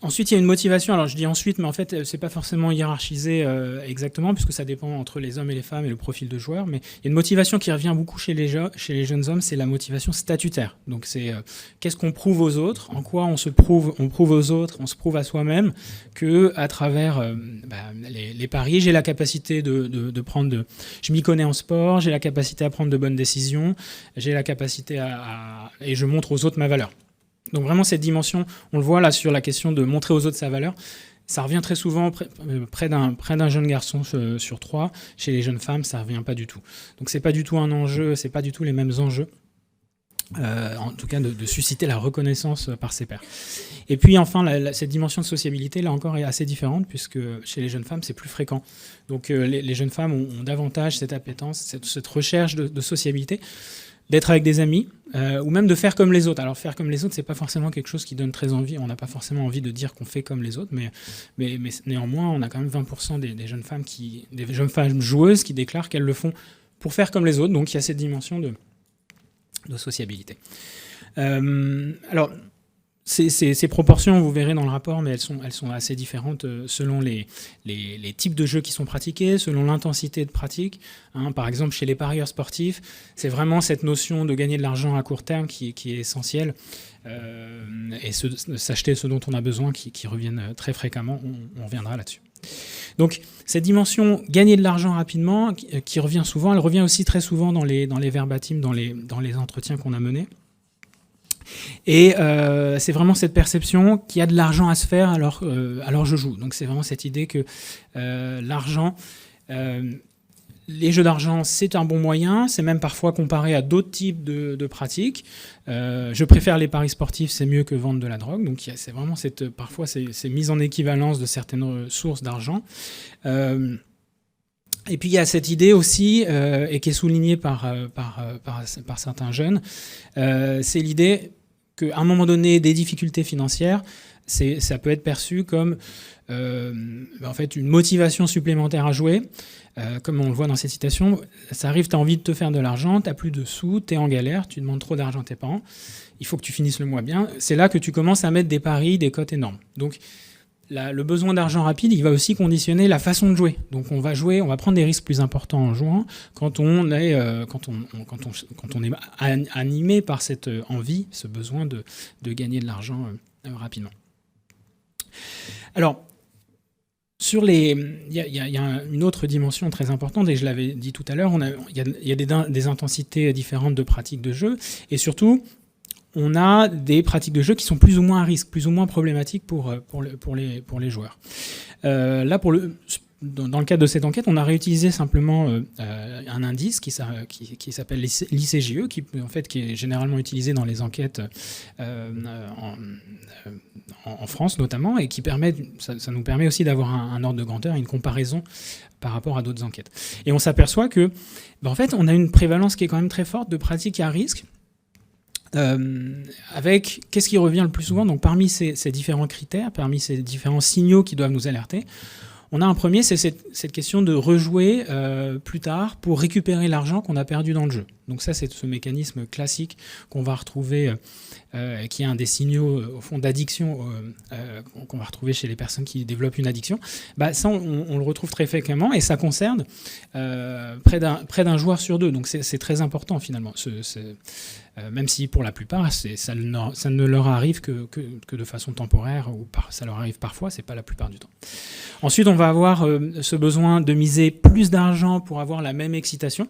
Ensuite, il y a une motivation. Alors, je dis ensuite, mais en fait, c'est pas forcément hiérarchisé exactement, puisque ça dépend entre les hommes et les femmes et le profil de joueur. Mais il y a une motivation qui revient beaucoup chez les jeunes hommes, c'est la motivation statutaire. Donc, c'est qu'est-ce qu'on prouve aux autres, en quoi on prouve aux autres, on se prouve à soi-même que à travers les paris, j'ai la capacité de prendre. Je m'y connais en sport, j'ai la capacité à prendre de bonnes décisions, j'ai la capacité et je montre aux autres ma valeur. Donc vraiment cette dimension, on le voit là sur la question de montrer aux autres sa valeur, ça revient très souvent près d'un jeune garçon sur 3. Chez les jeunes femmes, ça revient pas du tout. Donc c'est pas du tout un enjeu, c'est pas du tout les mêmes enjeux. En tout cas de susciter la reconnaissance par ses pairs. Et puis enfin, cette dimension de sociabilité, là encore, est assez différente, puisque chez les jeunes femmes, c'est plus fréquent. Donc les jeunes femmes ont davantage cette appétence, cette recherche de sociabilité, d'être avec des amis, ou même de faire comme les autres. Alors faire comme les autres, c'est pas forcément quelque chose qui donne très envie. On n'a pas forcément envie de dire qu'on fait comme les autres, mais néanmoins, on a quand même 20% des jeunes femmes joueuses qui déclarent qu'elles le font pour faire comme les autres. Donc il y a cette dimension de sociabilité. Alors, ces proportions, vous verrez dans le rapport, mais elles sont assez différentes selon les types de jeux qui sont pratiqués, selon l'intensité de pratique. Par exemple, chez les parieurs sportifs, c'est vraiment cette notion de gagner de l'argent à court terme qui est essentielle, et s'acheter ce dont on a besoin qui reviennent très fréquemment. On reviendra là-dessus. Donc, cette dimension gagner de l'argent rapidement, qui revient souvent, elle revient aussi très souvent dans les verbatims, dans les entretiens qu'on a menés. Et c'est vraiment cette perception qu'il y a de l'argent à se faire alors je joue. Donc c'est vraiment cette idée que l'argent, les jeux d'argent, c'est un bon moyen. C'est même parfois comparé à d'autres types de pratiques. Je préfère les paris sportifs, c'est mieux que vendre de la drogue. Donc c'est vraiment parfois ces mises en équivalence de certaines sources d'argent. Et puis il y a cette idée aussi, et qui est soulignée par certains jeunes, c'est l'idée qu'à un moment donné, des difficultés financières, ça peut être perçu comme en fait une motivation supplémentaire à jouer. Comme on le voit dans cette citation, ça arrive, tu as envie de te faire de l'argent, tu n'as plus de sous, tu es en galère, tu demandes trop d'argent à tes parents, il faut que tu finisses le mois bien. C'est là que tu commences à mettre des paris, des cotes énormes. Donc le besoin d'argent rapide, il va aussi conditionner la façon de jouer. Donc on va prendre des risques plus importants en jouant quand on est animé par cette envie, ce besoin de gagner de l'argent rapidement. Alors, il y a une autre dimension très importante, et je l'avais dit tout à l'heure, il y a des intensités différentes de pratiques de jeu, et surtout, on a des pratiques de jeu qui sont plus ou moins à risque, plus ou moins problématiques pour les joueurs. Là, dans le cadre de cette enquête, on a réutilisé simplement un indice qui s'appelle l'ICJE, qui est généralement utilisé dans les enquêtes en France notamment, et ça nous permet aussi d'avoir un ordre de grandeur et une comparaison par rapport à d'autres enquêtes. Et on s'aperçoit que, en fait, on a une prévalence qui est quand même très forte de pratiques à risque. Avec qu'est-ce qui revient le plus souvent? Donc parmi ces différents critères, parmi ces différents signaux qui doivent nous alerter, on a un premier, c'est cette question de rejouer plus tard pour récupérer l'argent qu'on a perdu dans le jeu. Donc ça, c'est ce mécanisme classique qu'on va retrouver, qui est un des signaux au fond d'addiction qu'on va retrouver chez les personnes qui développent une addiction. Ça, on le retrouve très fréquemment, et ça concerne près d'un joueur sur 2. Donc c'est très important finalement. Même si pour la plupart, ça ne leur arrive que de façon temporaire, ou ça leur arrive parfois, c'est pas la plupart du temps. Ensuite, on va avoir ce besoin de miser plus d'argent pour avoir la même excitation.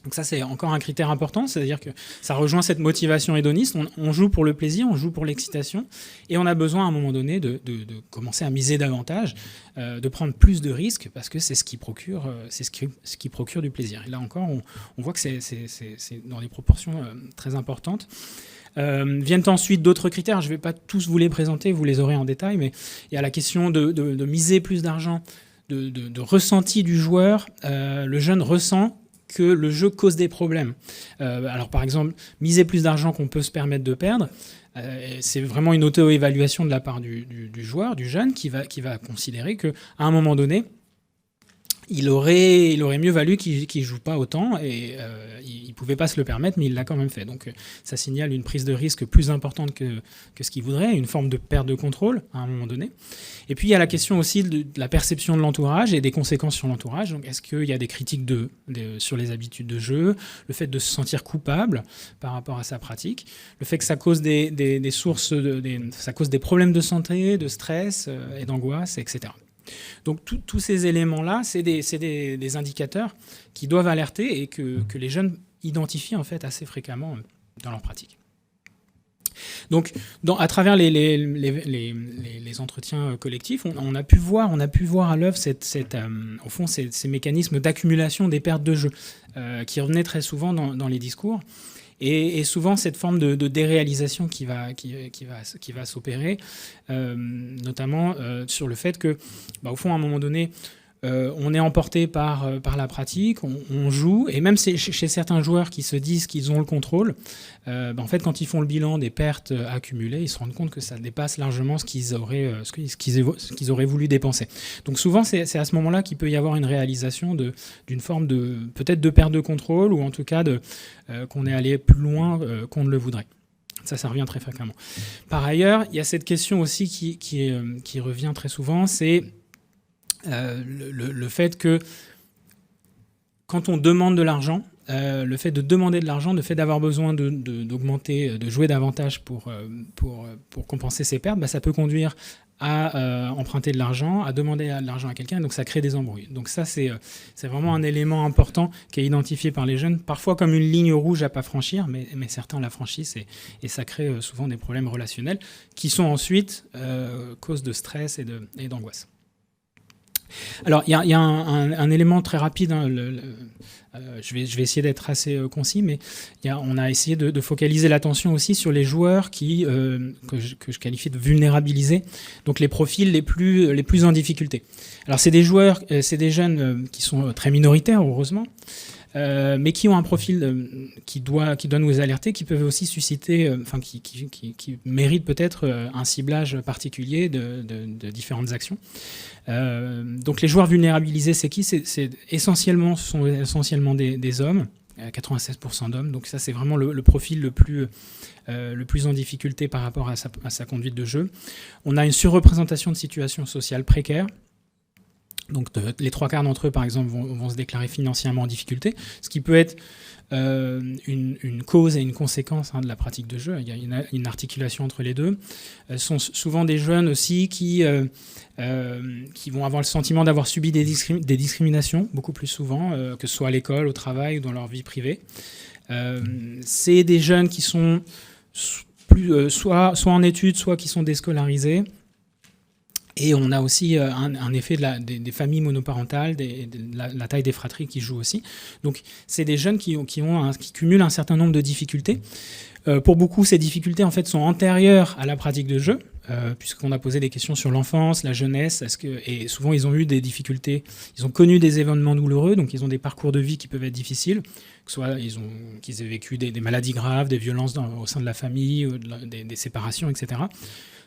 Donc ça, c'est encore un critère important, c'est-à-dire que ça rejoint cette motivation hédoniste. On joue pour le plaisir, on joue pour l'excitation, et on a besoin à un moment donné de commencer à miser davantage, de prendre plus de risques, parce que c'est ce qui procure du plaisir. Et là encore, on voit que c'est dans des proportions très importantes. Viennent ensuite d'autres critères, je ne vais pas tous vous les présenter, vous les aurez en détail, mais il y a la question de miser plus d'argent, de ressenti du joueur. Le jeune ressent que le jeu cause des problèmes. Alors par exemple, miser plus d'argent qu'on peut se permettre de perdre, c'est vraiment une auto-évaluation de la part du joueur, du jeune, qui va considérer qu'à un moment donné, il aurait mieux valu qu'il ne joue pas autant, et il ne pouvait pas se le permettre, mais il l'a quand même fait. Donc ça signale une prise de risque plus importante que ce qu'il voudrait, une forme de perte de contrôle à un moment donné. Et puis il y a la question aussi de la perception de l'entourage et des conséquences sur l'entourage. Donc est-ce qu'il y a des critiques sur les habitudes de jeu, le fait de se sentir coupable par rapport à sa pratique, le fait que ça cause des sources, ça cause des problèmes de santé, de stress et d'angoisse, etc. Donc tous ces éléments-là, c'est des indicateurs qui doivent alerter et que les jeunes identifient en fait assez fréquemment dans leur pratique. Donc, à travers les entretiens collectifs, on a pu voir à l'œuvre au fond, ces mécanismes d'accumulation des pertes de jeu qui revenaient très souvent dans les discours. Et souvent cette forme de déréalisation qui va s'opérer, notamment sur le fait que, au fond, à un moment donné, on est emporté par la pratique, on joue, et même chez certains joueurs qui se disent qu'ils ont le contrôle, en fait, quand ils font le bilan des pertes accumulées, ils se rendent compte que ça dépasse largement ce qu'ils auraient voulu dépenser. Donc souvent, c'est à ce moment-là qu'il peut y avoir une réalisation d'une forme peut-être de perte de contrôle, ou en tout cas qu'on est allé plus loin qu'on ne le voudrait. Ça revient très fréquemment. Par ailleurs, il y a cette question aussi qui revient très souvent, c'est le fait que quand on demande de l'argent, le fait de demander de l'argent, le fait d'avoir besoin d'augmenter, de jouer davantage pour compenser ses pertes, ça peut conduire à emprunter de l'argent, à demander de l'argent à quelqu'un, et donc ça crée des embrouilles. Donc ça, c'est vraiment un élément important qui est identifié par les jeunes, parfois comme une ligne rouge à pas franchir, mais certains la franchissent, et ça crée souvent des problèmes relationnels qui sont ensuite cause de stress et d'angoisse. Alors, il y a un élément très rapide, je vais essayer d'être assez concis, mais on a essayé de focaliser l'attention aussi sur les joueurs que je qualifie de vulnérabilisés, donc les profils les plus en difficulté. Alors, c'est des jeunes qui sont très minoritaires, heureusement, mais qui ont un profil qui doit nous alerter, qui peuvent aussi susciter, qui méritent peut-être un ciblage particulier de différentes actions. Donc les joueurs vulnérabilisés, c'est qui ? Ce sont essentiellement des hommes, 96% d'hommes. Donc ça, c'est vraiment le profil le plus en difficulté par rapport à sa conduite de jeu. On a une surreprésentation de situations sociales précaires. Donc les 3/4 d'entre eux, par exemple, vont se déclarer financièrement en difficulté, ce qui peut être une cause et une conséquence de la pratique de jeu. Il y a une articulation entre les deux. Ce sont souvent des jeunes aussi qui vont avoir le sentiment d'avoir subi des discriminations, beaucoup plus souvent, que ce soit à l'école, au travail ou dans leur vie privée. C'est des jeunes qui sont soit en études, soit qui sont déscolarisés. Et on a aussi un effet des familles monoparentales, la taille des fratries qui joue aussi. Donc c'est des jeunes qui cumulent un certain nombre de difficultés. Pour beaucoup, ces difficultés en fait sont antérieures à la pratique de jeu, puisqu'on a posé des questions sur l'enfance, la jeunesse, et souvent ils ont eu des difficultés, ils ont connu des événements douloureux, donc ils ont des parcours de vie qui peuvent être difficiles, que soit qu'ils aient vécu des maladies graves, des violences au sein de la famille, des séparations, etc.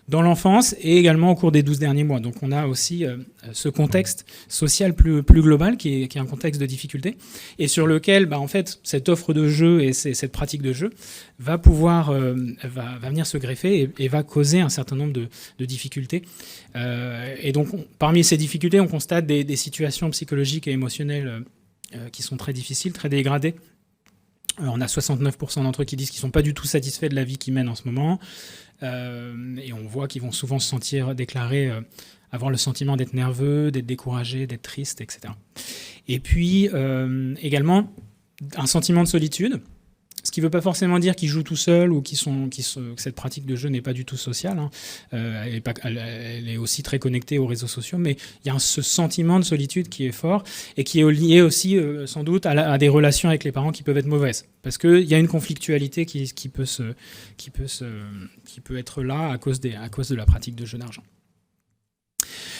Dans l'enfance et également au cours des 12 derniers mois. Donc on a aussi ce contexte social plus global qui est un contexte de difficulté et sur lequel en fait, cette offre de jeu et cette pratique de jeu va pouvoir va venir se greffer et va causer un certain nombre de difficultés. Et donc parmi ces difficultés, on constate des situations psychologiques et émotionnelles qui sont très difficiles, très dégradées. On a 69% d'entre eux qui disent qu'ils ne sont pas du tout satisfaits de la vie qu'ils mènent en ce moment. Et on voit qu'ils vont souvent se sentir déclarés, avoir le sentiment d'être nerveux, d'être découragés, d'être tristes, etc. Et puis également un sentiment de solitude, ce qui ne veut pas forcément dire qu'ils jouent tout seuls ou que cette pratique de jeu n'est pas du tout sociale. Elle est aussi très connectée aux réseaux sociaux, mais il y a ce sentiment de solitude qui est fort et qui est lié aussi sans doute à des relations avec les parents qui peuvent être mauvaises. Parce qu'il y a une conflictualité qui peut être là à cause de la pratique de jeu d'argent.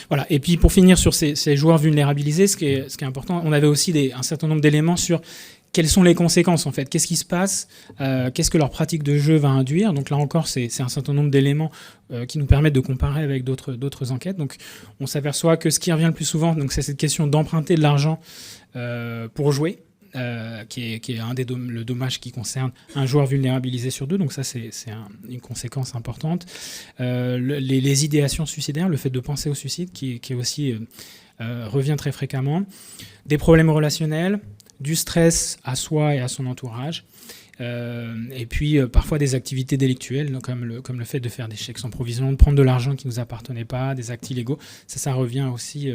Voilà. Et puis pour finir sur ces joueurs vulnérabilisés, ce qui est important, on avait aussi un certain nombre d'éléments sur quelles sont les conséquences en fait? Qu'est-ce qui se passe? Qu'est-ce que leur pratique de jeu va induire? Donc là encore, c'est un certain nombre d'éléments qui nous permettent de comparer avec d'autres enquêtes. Donc on s'aperçoit que ce qui revient le plus souvent, donc c'est cette question d'emprunter de l'argent pour jouer. Qui est le dommage qui concerne un joueur vulnérabilisé sur 2, donc ça c'est une conséquence importante. Les idéations suicidaires, le fait de penser au suicide qui est aussi revient très fréquemment, des problèmes relationnels, du stress à soi et à son entourage, et puis parfois des activités délictuelles, donc comme le fait de faire des chèques sans provision, de prendre de l'argent qui ne nous appartenait pas, des actes illégaux. Ça revient aussi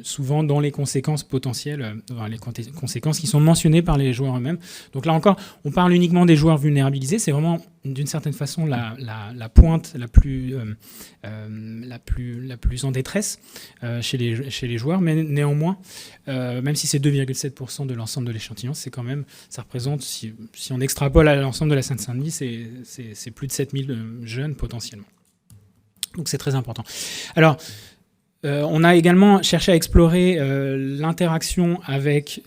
souvent dans les conséquences potentielles, dans les conséquences qui sont mentionnées par les joueurs eux-mêmes. Donc là encore, on parle uniquement des joueurs vulnérabilisés. C'est vraiment d'une certaine façon la pointe la plus en détresse chez les joueurs, mais néanmoins, même si c'est 2,7% de l'ensemble de l'échantillon, c'est quand même, ça représente, si on extrapole à l'ensemble de la Seine-Saint-Denis, c'est plus de 7000 jeunes potentiellement. Donc c'est très important. Alors, on a également cherché à explorer l'interaction avec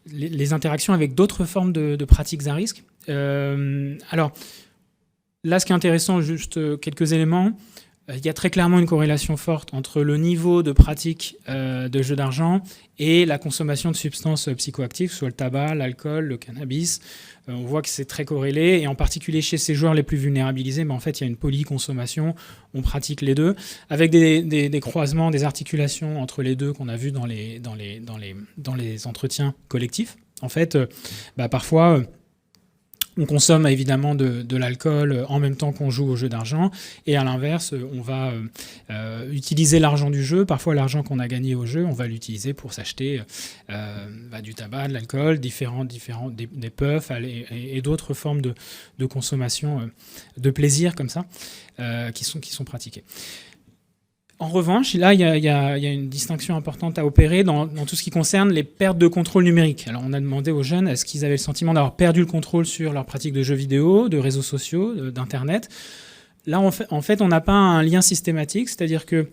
les interactions avec d'autres formes de pratiques à risque. Alors, là, ce qui est intéressant, juste quelques éléments. Il y a très clairement une corrélation forte entre le niveau de pratique de jeux d'argent et la consommation de substances psychoactives, soit le tabac, l'alcool, le cannabis. On voit que c'est très corrélé, et en particulier chez ces joueurs les plus vulnérabilisés, mais en fait, il y a une polyconsommation, on pratique les deux, avec des croisements, des articulations entre les deux qu'on a vu dans les entretiens collectifs. En fait, parfois... on consomme évidemment de l'alcool en même temps qu'on joue au jeu d'argent, et à l'inverse, on va utiliser l'argent du jeu. Parfois, l'argent qu'on a gagné au jeu, on va l'utiliser pour s'acheter du tabac, de l'alcool, des puffs et d'autres formes de consommation, de plaisir comme ça, qui sont pratiquées. En revanche, là, il y a une distinction importante à opérer dans tout ce qui concerne les pertes de contrôle numérique. Alors, on a demandé aux jeunes est-ce qu'ils avaient le sentiment d'avoir perdu le contrôle sur leur pratique de jeux vidéo, de réseaux sociaux, d'Internet. Là, en fait, on n'a pas un lien systématique, c'est-à-dire que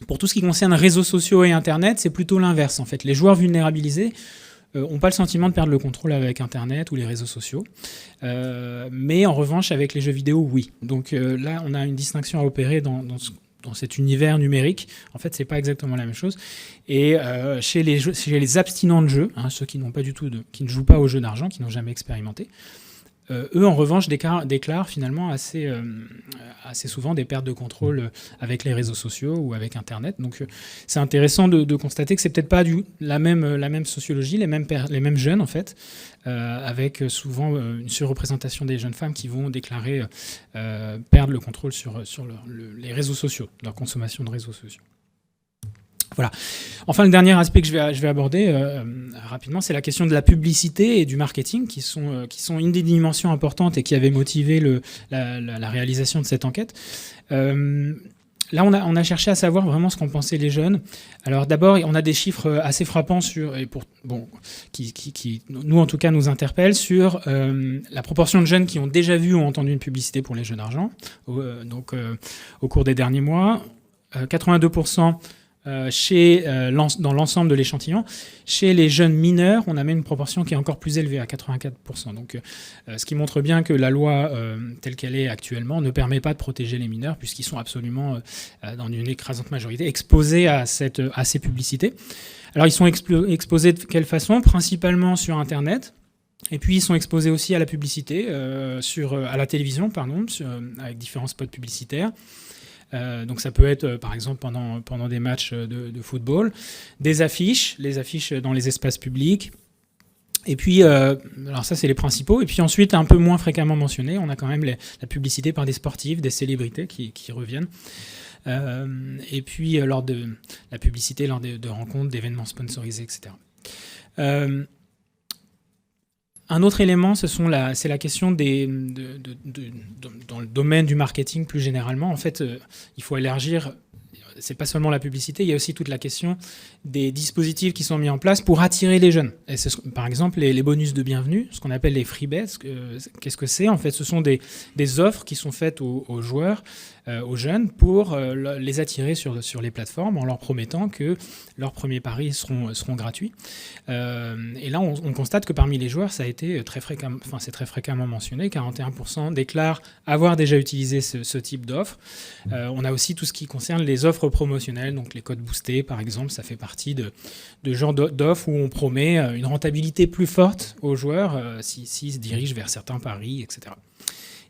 pour tout ce qui concerne réseaux sociaux et Internet, c'est plutôt l'inverse. En fait, les joueurs vulnérabilisés n'ont pas le sentiment de perdre le contrôle avec Internet ou les réseaux sociaux. Mais en revanche, avec les jeux vidéo, oui. Donc là, on a une distinction à opérer dans cet univers numérique. En fait, c'est pas exactement la même chose. Et chez les abstinents de jeu, ceux qui n'ont pas du tout qui ne jouent pas aux jeux d'argent, qui n'ont jamais expérimenté, eux, en revanche, déclarent finalement assez souvent des pertes de contrôle avec les réseaux sociaux ou avec Internet. Donc, c'est intéressant de constater que c'est peut-être pas la même sociologie, les mêmes jeunes, en fait, avec souvent une surreprésentation des jeunes femmes qui vont déclarer perdre le contrôle sur les réseaux sociaux, leur consommation de réseaux sociaux. Voilà. Enfin, le dernier aspect que je vais aborder rapidement, c'est la question de la publicité et du marketing, qui sont une des dimensions importantes et qui avaient motivé la réalisation de cette enquête. Là, on a cherché à savoir vraiment ce qu'en pensaient les jeunes. Alors d'abord, on a des chiffres assez frappants qui nous en tout cas nous interpellent sur la proportion de jeunes qui ont déjà vu ou entendu une publicité pour les jeux d'argent au cours des derniers mois. 82% dans l'ensemble de l'échantillon. Chez les jeunes mineurs, on a même une proportion qui est encore plus élevée, à 84%. Donc, ce qui montre bien que la loi telle qu'elle est actuellement ne permet pas de protéger les mineurs, puisqu'ils sont absolument, dans une écrasante majorité, exposés à ces publicités. Alors, ils sont exposés de quelle façon? Principalement sur Internet. Et puis, ils sont exposés aussi à la publicité, à la télévision, avec différents spots publicitaires. Donc ça peut être par exemple pendant des matchs de football, les affiches dans les espaces publics. Et puis, alors ça c'est les principaux. Et puis ensuite, un peu moins fréquemment mentionnés, on a quand même la publicité par des sportifs, des célébrités qui reviennent. Et puis lors de la publicité, lors de rencontres, d'événements sponsorisés, etc. Un autre élément, c'est la question dans le domaine du marketing plus généralement. En fait, il faut élargir. C'est pas seulement la publicité, il y a aussi toute la question des dispositifs qui sont mis en place pour attirer les jeunes. Et par exemple, les bonus de bienvenue, ce qu'on appelle les free bets. Qu'est-ce que c'est? En fait, ce sont des offres qui sont faites aux joueurs aux jeunes pour les attirer sur les plateformes en leur promettant que leurs premiers paris seront gratuits. Et là, on constate que parmi les joueurs, ça a été c'est très fréquemment mentionné. 41% déclarent avoir déjà utilisé ce type d'offre. On a aussi tout ce qui concerne les offres promotionnelles, donc les codes boostés, par exemple, ça fait partie de genre d'offres où on promet une rentabilité plus forte aux joueurs s'ils se dirigent vers certains paris, etc.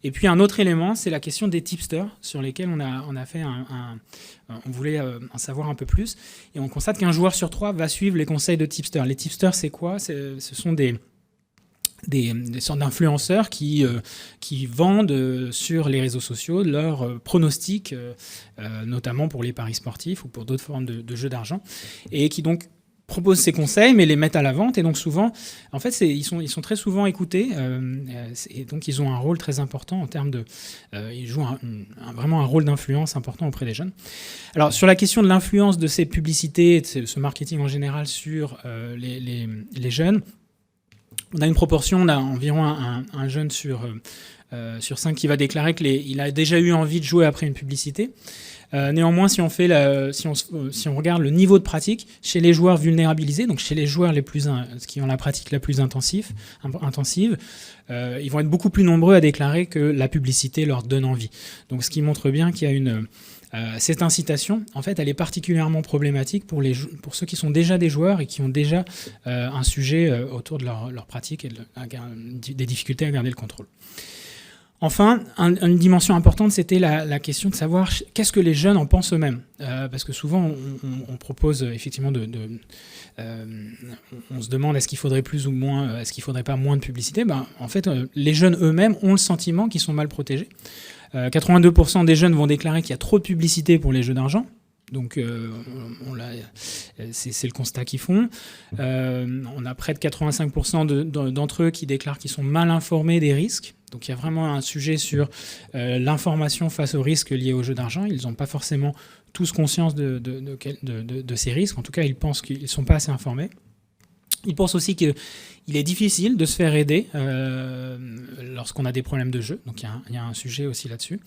Et puis un autre élément, c'est la question des tipsters, sur lesquels on a fait on voulait en savoir un peu plus. Et on constate qu'un joueur sur 3 va suivre les conseils de tipsters. Les tipsters, c'est quoi ? Ce sont des sortes d'influenceurs qui vendent sur les réseaux sociaux leurs pronostics, notamment pour les paris sportifs ou pour d'autres formes de jeux d'argent, et qui donc proposent ces conseils, mais les mettent à la vente. Et donc souvent, en fait, ils sont très souvent écoutés. Et donc ils ont un rôle très important en termes de... ils jouent vraiment un rôle d'influence important auprès des jeunes. Alors sur la question de l'influence de ces publicités, de ce marketing en général sur les jeunes, on a une proportion, on a environ un jeune sur 5 qui va déclarer qu'il a déjà eu envie de jouer après une publicité. Néanmoins, si on regarde le niveau de pratique chez les joueurs vulnérabilisés, donc chez les joueurs qui ont la pratique la plus intensive, ils vont être beaucoup plus nombreux à déclarer que la publicité leur donne envie. Donc, ce qui montre bien qu'il y a cette incitation, en fait, elle est particulièrement problématique pour ceux qui sont déjà des joueurs et qui ont déjà un sujet autour de leur pratique et des difficultés à garder le contrôle. Enfin, une dimension importante, c'était la question de savoir qu'est-ce que les jeunes en pensent eux-mêmes. Parce que souvent, on propose effectivement on se demande est-ce qu'il faudrait plus ou moins, est-ce qu'il faudrait pas moins de publicité. En fait, les jeunes eux-mêmes ont le sentiment qu'ils sont mal protégés. 82% des jeunes vont déclarer qu'il y a trop de publicité pour les jeux d'argent. Donc, c'est le constat qu'ils font. On a près de 85% d'entre eux qui déclarent qu'ils sont mal informés des risques. Donc, il y a vraiment un sujet sur l'information face aux risques liés aux jeux d'argent. Ils n'ont pas forcément tous conscience de ces risques. En tout cas, ils pensent qu'ils ne sont pas assez informés. Ils pensent aussi qu'il est difficile de se faire aider lorsqu'on a des problèmes de jeu. Donc il y a un sujet aussi là-dessus.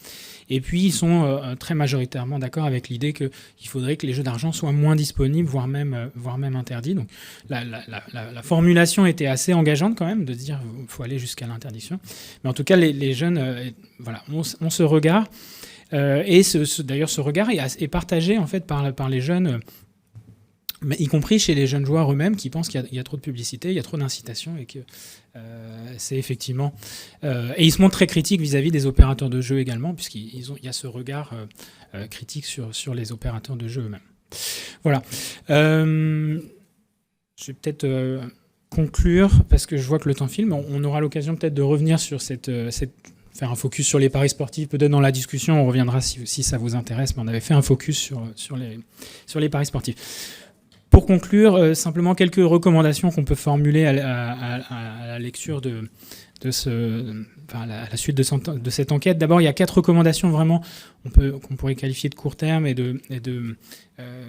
Et puis ils sont très majoritairement d'accord avec l'idée qu'il faudrait que les jeux d'argent soient moins disponibles, voire même interdits. Donc la formulation était assez engageante quand même, de dire qu'il faut aller jusqu'à l'interdiction. Mais en tout cas, les jeunes ont ce regard. D'ailleurs, ce regard est partagé en fait par les jeunes, mais y compris chez les jeunes joueurs eux-mêmes qui pensent qu'il y a trop de publicité, il y a trop d'incitation et que c'est effectivement... et ils se montrent très critiques vis-à-vis des opérateurs de jeu également, puisqu'il y a ce regard critique sur les opérateurs de jeu eux-mêmes. Voilà. Je vais peut-être conclure, parce que je vois que le temps file, mais on aura l'occasion peut-être de revenir sur faire un focus sur les paris sportifs. Peut-être dans la discussion, on reviendra si ça vous intéresse, mais on avait fait un focus sur les paris sportifs. Pour conclure, simplement quelques recommandations qu'on peut formuler à la lecture à la suite de cette enquête. D'abord, il y a 4 recommandations vraiment qu'on pourrait qualifier de court terme et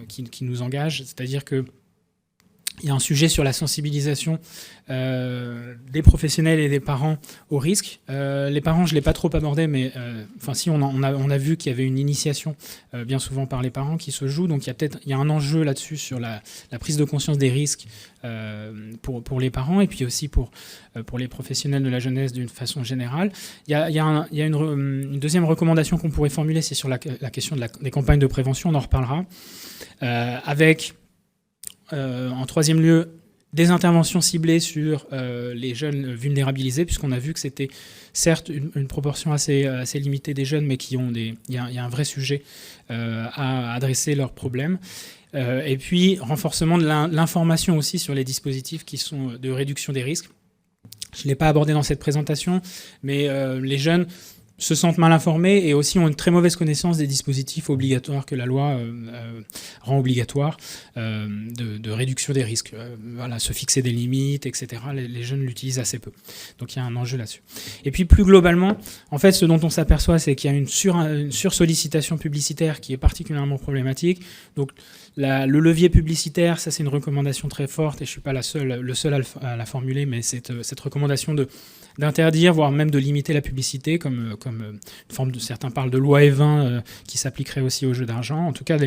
qui nous engagent. C'est-à-dire que il y a un sujet sur la sensibilisation des professionnels et des parents au risque. Les parents, je ne l'ai pas trop abordé, mais on a vu qu'il y avait une initiation bien souvent par les parents qui se joue. Donc il y a un enjeu là-dessus sur la prise de conscience des risques pour les parents et puis aussi pour les professionnels de la jeunesse d'une façon générale. Il y a une deuxième recommandation qu'on pourrait formuler, c'est sur la question des campagnes de prévention. On en reparlera. Avec... en troisième lieu, des interventions ciblées sur les jeunes vulnérabilisés, puisqu'on a vu que c'était certes une proportion assez limitée des jeunes, mais il y a un vrai sujet à adresser leurs problèmes. Et puis, renforcement de l'information aussi sur les dispositifs qui sont de réduction des risques. Je ne l'ai pas abordé dans cette présentation, mais les jeunes se sentent mal informés et aussi ont une très mauvaise connaissance des dispositifs obligatoires que la loi rend obligatoires de réduction des risques. Se fixer des limites, etc. Les jeunes l'utilisent assez peu. Donc il y a un enjeu là-dessus. Et puis plus globalement, en fait, ce dont on s'aperçoit, c'est qu'il y a une sursollicitation publicitaire qui est particulièrement problématique. Donc Le levier publicitaire, ça c'est une recommandation très forte et je ne suis pas le seul à la formuler, mais cette recommandation d'interdire, voire même de limiter la publicité, comme une forme certains parlent de loi E20 qui s'appliquerait aussi aux jeux d'argent. En tout cas,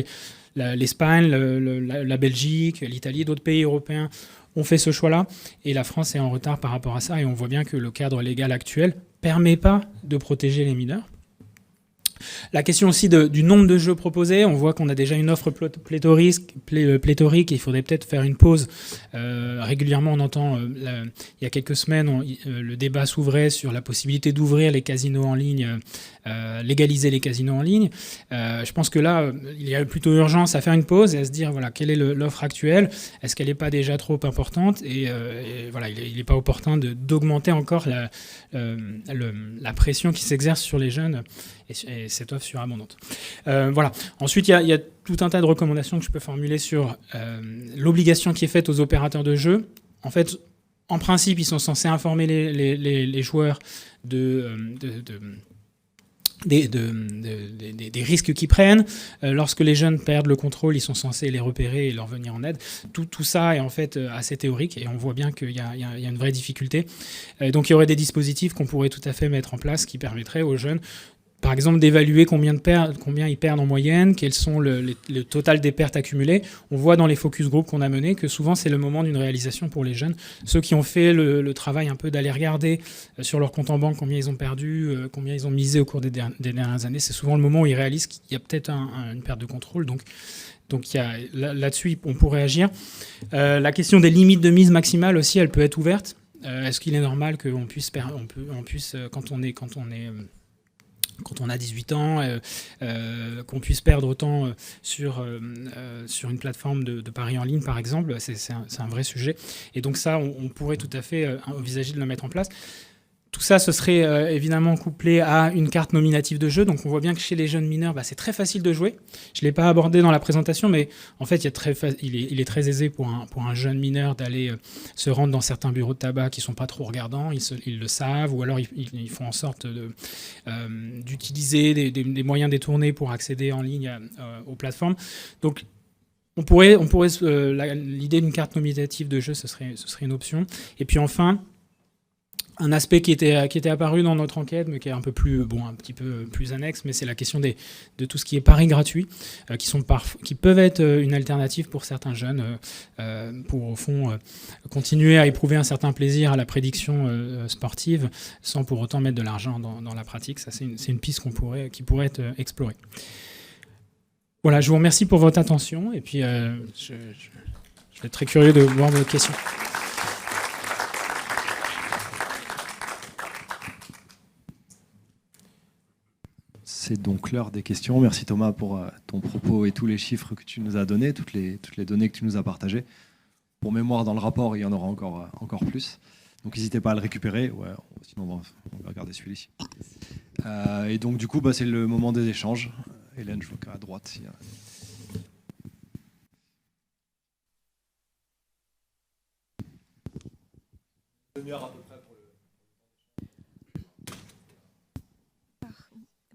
l'Espagne, la Belgique, l'Italie, d'autres pays européens ont fait ce choix-là et la France est en retard par rapport à ça et on voit bien que le cadre légal actuel ne permet pas de protéger les mineurs. La question aussi du nombre de jeux proposés, on voit qu'on a déjà une offre pléthorique et il faudrait peut-être faire une pause. Régulièrement, on entend, il y a quelques semaines, le débat s'ouvrait sur la possibilité d'ouvrir les casinos en ligne, légaliser les casinos en ligne. Je pense que là, il y a plutôt urgence à faire une pause et à se dire, voilà, quelle est l'offre actuelle ? Est-ce qu'elle n'est pas déjà trop importante ? Et voilà, il n'est pas opportun d'augmenter encore la pression qui s'exerce sur les jeunes et cette offre surabondante. Voilà. Ensuite, il y a tout un tas de recommandations que je peux formuler sur l'obligation qui est faite aux opérateurs de jeux. En fait, en principe, ils sont censés informer les joueurs des risques qu'ils prennent. Lorsque les jeunes perdent le contrôle, ils sont censés les repérer et leur venir en aide. Tout ça est en fait assez théorique et on voit bien qu'il y a une vraie difficulté. Donc il y aurait des dispositifs qu'on pourrait tout à fait mettre en place qui permettraient aux jeunes, par exemple, d'évaluer combien ils perdent en moyenne, quels sont le total des pertes accumulées. On voit dans les focus group qu'on a menés que souvent c'est le moment d'une réalisation pour les jeunes. Ceux qui ont fait le travail un peu d'aller regarder sur leur compte en banque combien ils ont perdu, combien ils ont misé au cours des dernières années, c'est souvent le moment où ils réalisent qu'il y a peut-être une perte de contrôle. Donc là-dessus, on pourrait agir. La question des limites de mise maximale aussi, elle peut être ouverte. Est-ce qu'il est normal qu'on puisse quand on a 18 ans, qu'on puisse perdre autant sur une plateforme de paris en ligne, par exemple, c'est un vrai sujet. Et donc ça, on pourrait tout à fait envisager de le mettre en place. Tout ça, ce serait évidemment couplé à une carte nominative de jeu. Donc on voit bien que chez les jeunes mineurs, c'est très facile de jouer. Je ne l'ai pas abordé dans la présentation, mais en fait, il est très aisé pour un jeune mineur d'aller se rendre dans certains bureaux de tabac qui ne sont pas trop regardants. Ils le savent, ou alors ils font en sorte d'utiliser des moyens détournés pour accéder en ligne aux plateformes. Donc l'idée d'une carte nominative de jeu, ce serait une option. Et puis enfin, un aspect qui était apparu dans notre enquête, mais qui est un petit peu plus annexe, mais c'est la question de tout ce qui est paris gratuits, qui peuvent être une alternative pour certains jeunes, pour au fond continuer à éprouver un certain plaisir à la prédiction sportive, sans pour autant mettre de l'argent dans la pratique. Ça, c'est une piste qui pourrait être explorée. Voilà, je vous remercie pour votre attention, et puis je vais être très curieux de voir vos questions. C'est donc l'heure des questions. Merci Thomas pour ton propos et tous les chiffres que tu nous as donnés, toutes les données que tu nous as partagées. Pour mémoire, dans le rapport, il y en aura encore plus. Donc n'hésitez pas à le récupérer. Ouais, sinon, on va regarder celui-ci. Et donc du coup, c'est le moment des échanges. Hélène, je vois qu'à droite. Demi-heure à peu près pour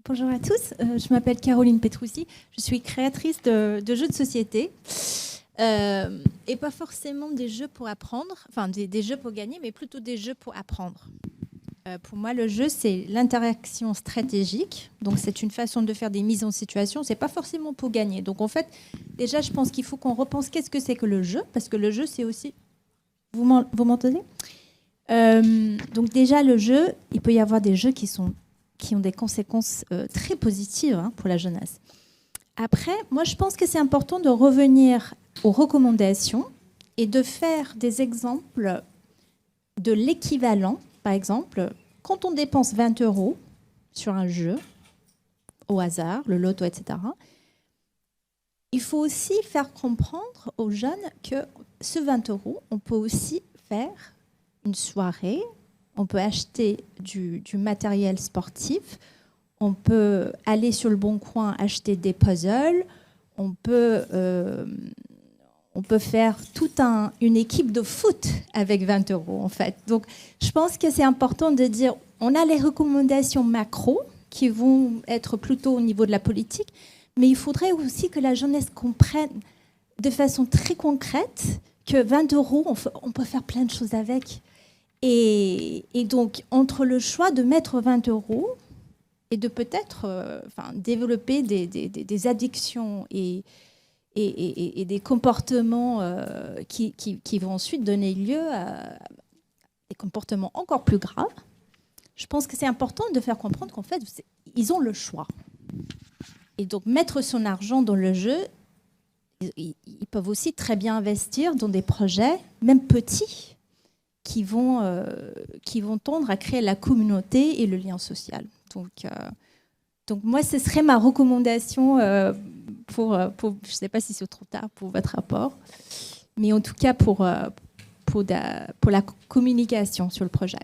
Bonjour à tous, je m'appelle Caroline Petruzzi, je suis créatrice de jeux de société et pas forcément des jeux pour apprendre, enfin des jeux pour gagner, mais plutôt des jeux pour apprendre. Pour moi, le jeu, c'est l'interaction stratégique, donc c'est une façon de faire des mises en situation, c'est pas forcément pour gagner. Donc en fait, déjà, je pense qu'il faut qu'on repense qu'est-ce que c'est que le jeu, parce que le jeu, c'est aussi... Vous m'entendez ? Donc déjà, le jeu, il peut y avoir des jeux qui ont des conséquences très positives pour la jeunesse. Après, moi, je pense que c'est important de revenir aux recommandations et de faire des exemples de l'équivalent. Par exemple, quand on dépense 20 € sur un jeu, au hasard, le loto, etc., il faut aussi faire comprendre aux jeunes que ce 20 €, on peut aussi faire une soirée, on peut acheter du matériel sportif, on peut aller sur le Bon Coin acheter des puzzles, on peut faire toute une équipe de foot avec 20 € en fait. Donc je pense que c'est important de dire, on a les recommandations macro qui vont être plutôt au niveau de la politique, mais il faudrait aussi que la jeunesse comprenne de façon très concrète que 20 euros, on peut faire plein de choses avec. Et donc, entre le choix de mettre 20 euros et de peut-être développer des addictions et des comportements qui vont ensuite donner lieu à des comportements encore plus graves, je pense que c'est important de faire comprendre qu'en fait, ils ont le choix. Et donc, mettre son argent dans le jeu, ils peuvent aussi très bien investir dans des projets, même petits, qui vont tendre à créer la communauté et le lien social. Donc moi, ce serait ma recommandation pour je ne sais pas si c'est trop tard pour votre rapport, mais en tout cas pour la communication sur le projet.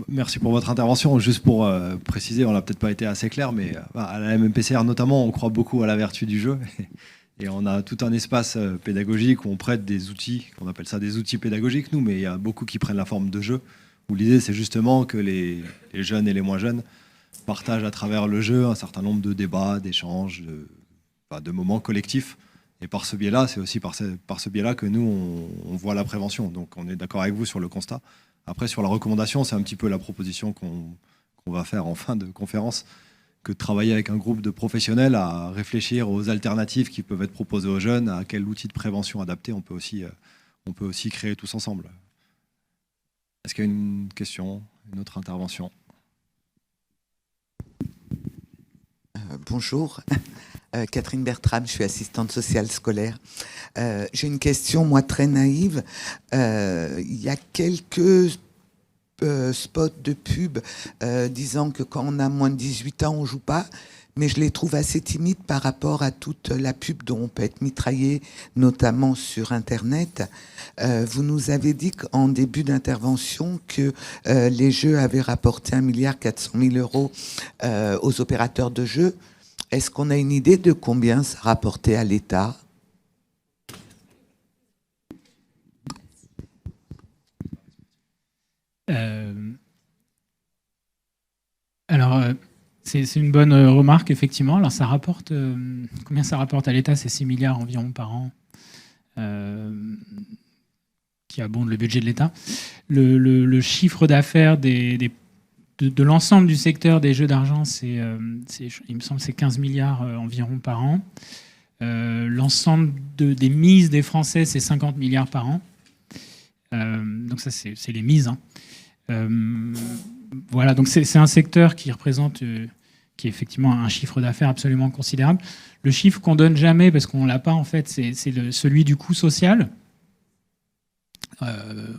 Merci pour votre intervention. Juste pour préciser, on n'a peut-être pas été assez clair, mais à la MMPCR notamment, on croit beaucoup à la vertu du jeu. Et on a tout un espace pédagogique où on prête des outils, on appelle ça des outils pédagogiques, nous, mais il y a beaucoup qui prennent la forme de jeu, où l'idée, c'est justement que les jeunes et les moins jeunes partagent à travers le jeu un certain nombre de débats, d'échanges, de moments collectifs. Et par ce biais-là, c'est aussi par ce biais-là que nous, on voit la prévention. Donc on est d'accord avec vous sur le constat. Après, sur la recommandation, c'est un petit peu la proposition qu'on va faire en fin de conférence, que de travailler avec un groupe de professionnels à réfléchir aux alternatives qui peuvent être proposées aux jeunes, à quel outil de prévention adapté on peut aussi créer tous ensemble. Est-ce qu'il y a une question, une autre intervention ? Bonjour, Catherine Bertram, je suis assistante sociale scolaire. J'ai une question, moi, très naïve. Il y a quelques spots de pub disant que quand on a moins de 18 ans, on ne joue pas. Mais je les trouve assez timides par rapport à toute la pub dont on peut être mitraillé, notamment sur Internet. Vous nous avez dit en début d'intervention que les jeux avaient rapporté 1,4 milliard aux opérateurs de jeux. Est-ce qu'on a une idée de combien ça rapportait à l'État ? C'est une bonne remarque, effectivement. Alors, ça rapporte, combien ça rapporte à l'État ? C'est 6 milliards environ par an qui abondent le budget de l'État. Le chiffre d'affaires de l'ensemble du secteur des jeux d'argent, il me semble, c'est 15 milliards environ par an. L'ensemble des mises des Français, c'est 50 milliards par an. Donc ça, c'est les mises. Voilà, donc c'est un secteur qui représente, qui est effectivement un chiffre d'affaires absolument considérable. Le chiffre qu'on donne jamais, parce qu'on l'a pas en fait, c'est celui du coût social.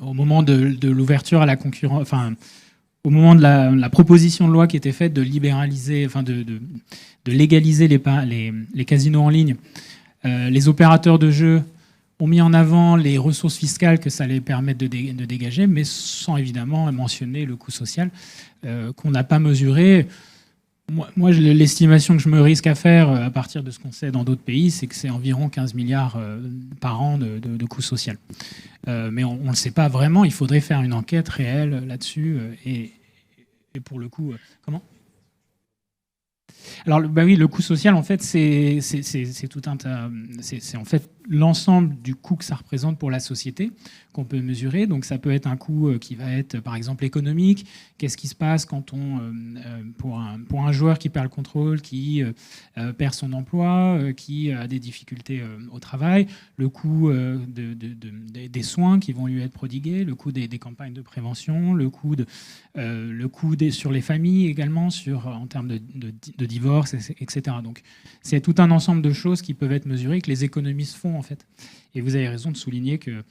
Au moment de l'ouverture à la concurrence, enfin, au moment de la proposition de loi qui était faite de libéraliser, enfin de légaliser les casinos en ligne, les opérateurs de jeux ont mis en avant les ressources fiscales que ça allait permettre de dégager, mais sans évidemment mentionner le coût social qu'on n'a pas mesuré. Moi, l'estimation que je me risque à faire à partir de ce qu'on sait dans d'autres pays, c'est que c'est environ 15 milliards par an de coût social. Mais on ne le sait pas vraiment. Il faudrait faire une enquête réelle là-dessus. Et pour le coup, comment ? Alors, bah oui, le coût social, en fait, c'est tout un tas. C'est en fait l'ensemble du coût que ça représente pour la société qu'on peut mesurer. Donc, ça peut être un coût qui va être, par exemple, économique. Qu'est-ce qui se passe quand pour un joueur qui perd le contrôle, qui perd son emploi, qui a des difficultés au travail, le coût des soins qui vont lui être prodigués, le coût des campagnes de prévention, le coût sur les familles également, en termes de divorce, etc. Donc, c'est tout un ensemble de choses qui peuvent être mesurées, que les économistes font, en fait. Et vous avez raison de souligner qu'il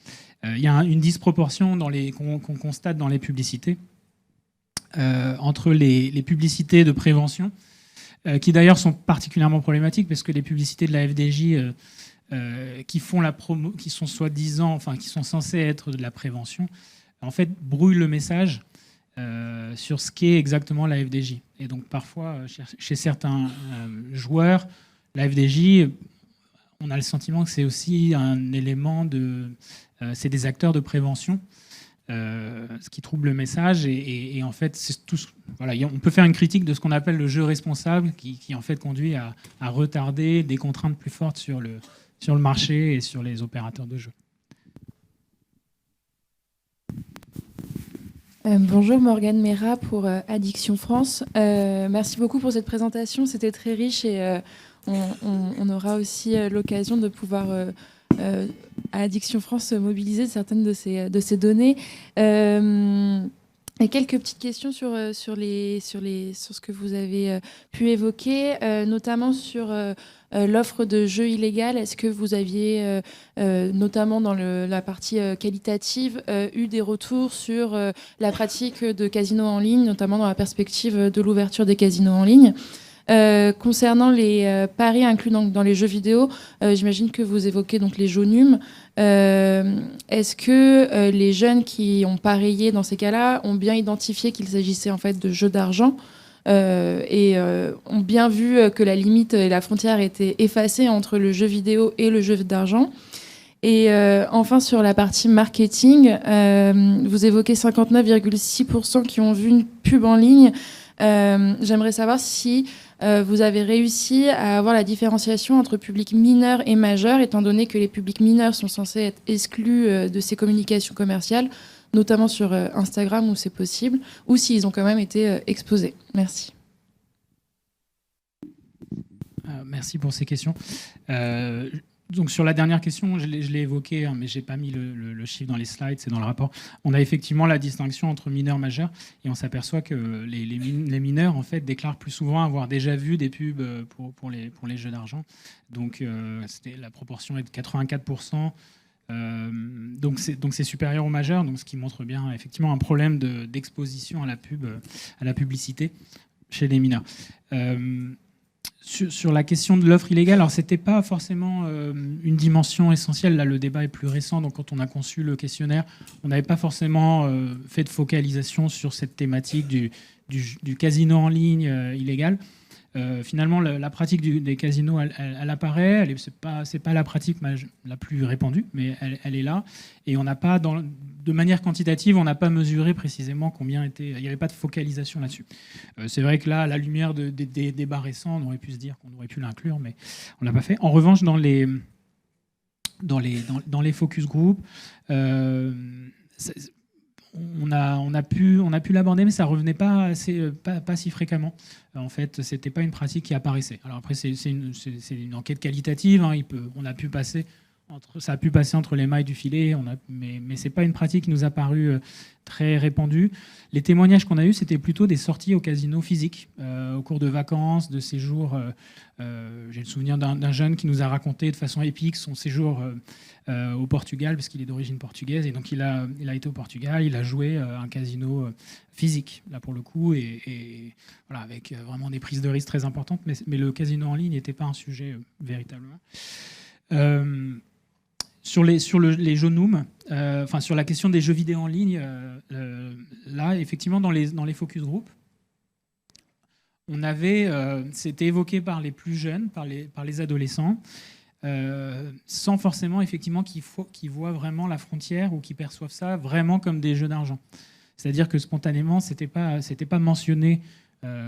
y a une disproportion qu'on constate dans les publicités entre les publicités de prévention, qui d'ailleurs sont particulièrement problématiques, parce que les publicités de la FDJ qui font la promo, qui sont soi-disant, enfin qui sont censées être de la prévention, en fait brouillent le message sur ce qu'est exactement la FDJ. Et donc parfois, chez certains joueurs, la FDJ, on a le sentiment que c'est aussi un élément c'est des acteurs de prévention ce qui trouble le message. Et en fait, c'est tout. Voilà, on peut faire une critique de ce qu'on appelle le jeu responsable, qui en fait conduit à retarder des contraintes plus fortes sur le marché et sur les opérateurs de jeu. Bonjour, Morgane Mera pour Addiction France. Merci beaucoup pour cette présentation, c'était très riche et on aura aussi l'occasion de pouvoir à Addiction France mobiliser certaines de ces données. Et quelques petites questions sur ce que vous avez pu évoquer, notamment sur l'offre de jeux illégaux. Est-ce que vous aviez, notamment dans la partie qualitative, eu des retours sur la pratique de casinos en ligne, notamment dans la perspective de l'ouverture des casinos en ligne ? Concernant les paris inclus dans les jeux vidéo, j'imagine que vous évoquez donc les jeux NUM. Est-ce que les jeunes qui ont parié dans ces cas-là ont bien identifié qu'il s'agissait en fait de jeux d'argent et ont bien vu que la limite et la frontière étaient effacées entre le jeu vidéo et le jeu d'argent? Et enfin, sur la partie marketing, vous évoquez 59,6% qui ont vu une pub en ligne. J'aimerais savoir si vous avez réussi à avoir la différenciation entre public mineur et majeur, étant donné que les publics mineurs sont censés être exclus de ces communications commerciales, notamment sur Instagram où c'est possible, ou s'ils ont quand même été exposés. Merci. Merci pour ces questions. Donc sur la dernière question, je l'ai évoqué, hein, mais je n'ai pas mis le chiffre dans les slides, c'est dans le rapport. On a effectivement la distinction entre mineurs et majeurs, et on s'aperçoit que les mineurs en fait, déclarent plus souvent avoir déjà vu des pubs pour les jeux d'argent. Donc la proportion est de 84%. Donc c'est supérieur aux majeurs, donc ce qui montre bien effectivement un problème d'exposition à la pub, à la publicité chez les mineurs. Sur la question de l'offre illégale, alors c'était pas forcément une dimension essentielle. Là, le débat est plus récent, donc quand on a conçu le questionnaire, on n'avait pas forcément fait de focalisation sur cette thématique du casino en ligne illégal. Finalement, la pratique des casinos, elle apparaît. C'est pas la pratique la plus répandue, mais elle est là. Et on n'a pas, de manière quantitative, on n'a pas mesuré précisément combien était. Il n'y avait pas de focalisation là-dessus. C'est vrai que là, à la lumière des débats récents, on aurait pu se dire qu'on aurait pu l'inclure, mais on l'a pas fait. En revanche, dans les focus group, on a pu l'aborder, mais ça revenait pas si fréquemment. En fait, c'était pas une pratique qui apparaissait. Alors après, c'est une enquête qualitative. Hein, ça a pu passer entre les mailles du filet, mais c'est pas une pratique qui nous a paru très répandue. Les témoignages qu'on a eus, c'était plutôt des sorties au casino physique, au cours de vacances, de séjours. J'ai le souvenir d'un jeune qui nous a raconté de façon épique son séjour au Portugal, parce qu'il est d'origine portugaise, et donc il a été au Portugal, il a joué à un casino physique, là pour le coup, et voilà, avec vraiment des prises de risques très importantes, mais le casino en ligne n'était pas un sujet véritablement. Sur les jeux NUM, sur la question des jeux vidéo en ligne, là, effectivement, dans les focus group, c'était évoqué par les plus jeunes, par les adolescents, sans forcément, effectivement, qu'ils voient vraiment la frontière ou qu'ils perçoivent ça vraiment comme des jeux d'argent. C'est-à-dire que spontanément, c'était pas mentionné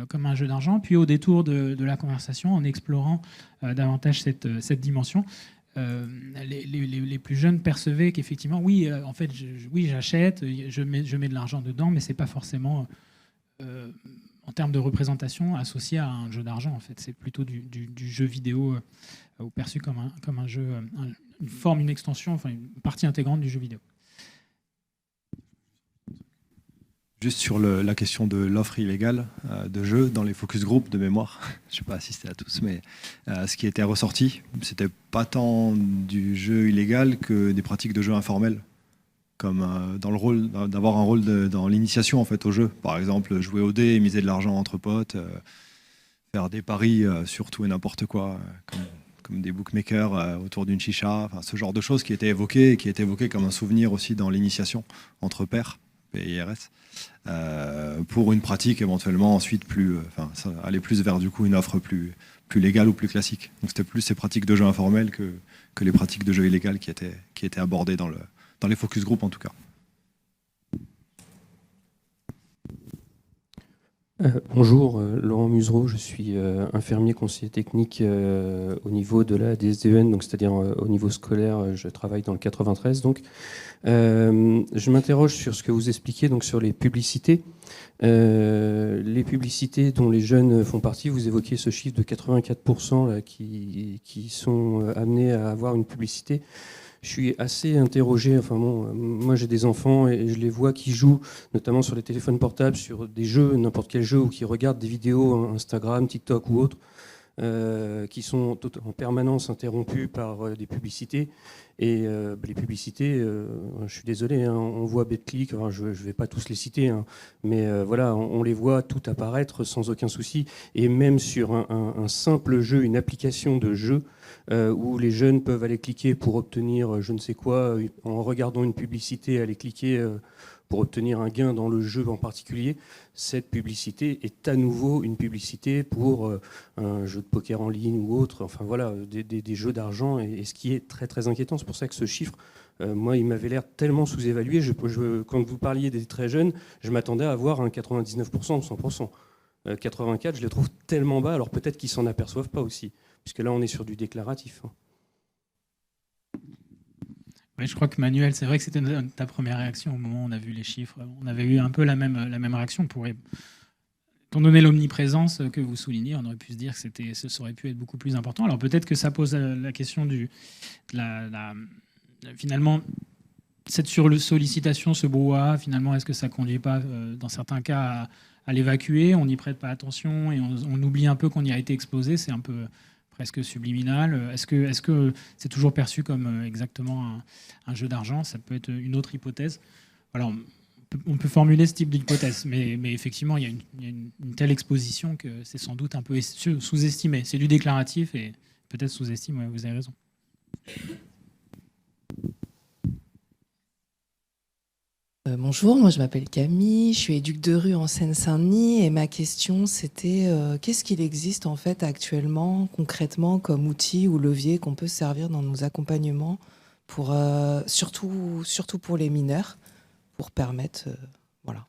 comme un jeu d'argent. Puis au détour de la conversation, en explorant davantage cette dimension, les plus jeunes percevaient qu'effectivement, oui, en fait, j'achète, je mets de l'argent dedans, mais c'est pas forcément, en termes de représentation, associé à un jeu d'argent. En fait, c'est plutôt du jeu vidéo ou perçu comme un jeu, une forme, une extension, enfin une partie intégrante du jeu vidéo. Juste sur la question de l'offre illégale de jeux dans les focus group de mémoire, je n'ai pas assisté à tous, mais ce qui était ressorti, c'était pas tant du jeu illégal que des pratiques de jeu informels, comme dans le rôle d'avoir un rôle dans l'initiation en fait au jeu. Par exemple, jouer au dé, miser de l'argent entre potes, faire des paris sur tout et n'importe quoi, comme des bookmakers autour d'une chicha, enfin, ce genre de choses qui étaient évoquées et qui étaient évoquées comme un souvenir aussi dans l'initiation entre pairs, PIRS. Pour une pratique éventuellement ensuite aller plus vers du coup une offre plus légale ou plus classique. Donc c'était plus ces pratiques de jeu informels que les pratiques de jeu illégales qui étaient abordées dans les focus group en tout cas. Bonjour, Laurent Musereau, je suis infirmier conseiller technique au niveau de la DSDEN, donc c'est-à-dire au niveau scolaire, je travaille dans le 93. Donc, je m'interroge sur ce que vous expliquez, donc sur les publicités. Les publicités dont les jeunes font partie, vous évoquez ce chiffre de 84% là, qui sont amenés à avoir une publicité. Je suis assez interrogé. Enfin bon, moi j'ai des enfants et je les vois qui jouent, notamment sur les téléphones portables, sur des jeux, n'importe quel jeu, ou qui regardent des vidéos Instagram, TikTok ou autres, qui sont en permanence interrompues par des publicités. Et les publicités, je suis désolé, hein, on voit BetClick, enfin, je ne vais pas tous les citer, hein, mais voilà, on les voit tout apparaître sans aucun souci. Et même sur un simple jeu, une application de jeu, où les jeunes peuvent aller cliquer pour obtenir je ne sais quoi, en regardant une publicité, aller cliquer pour obtenir un gain dans le jeu en particulier, cette publicité est à nouveau une publicité pour un jeu de poker en ligne ou autre, enfin voilà, des jeux d'argent, et ce qui est très très inquiétant. C'est pour ça que ce chiffre, moi, il m'avait l'air tellement sous-évalué. Quand vous parliez des très jeunes, je m'attendais à avoir un 99% ou 100%. 84, je les trouve tellement bas, alors peut-être qu'ils s'en aperçoivent pas aussi, puisque là, on est sur du déclaratif. Oui, je crois que Manuel, c'est vrai que c'était ta première réaction au moment où on a vu les chiffres. On avait eu un peu la même réaction. Étant donné l'omniprésence que vous soulignez, on aurait pu se dire que ça aurait pu être beaucoup plus important. Alors peut-être que ça pose la question finalement, cette sursollicitation, ce brouhaha, finalement, est-ce que ça ne conduit pas, dans certains cas, à l'évacuer? On n'y prête pas attention et on oublie un peu qu'on y a été exposé. C'est un peu presque subliminal. Est-ce que c'est toujours perçu comme exactement un jeu d'argent? Ça peut être une autre hypothèse. Alors, on peut formuler ce type d'hypothèse, mais effectivement, il y a une telle exposition que c'est sans doute un peu sous-estimé. C'est du déclaratif et peut-être sous-estimé, vous avez raison. Bonjour, moi je m'appelle Camille, je suis éduque de rue en Seine-Saint-Denis et ma question c'était qu'est-ce qu'il existe en fait actuellement, concrètement, comme outil ou levier qu'on peut servir dans nos accompagnements pour surtout pour les mineurs, pour permettre voilà.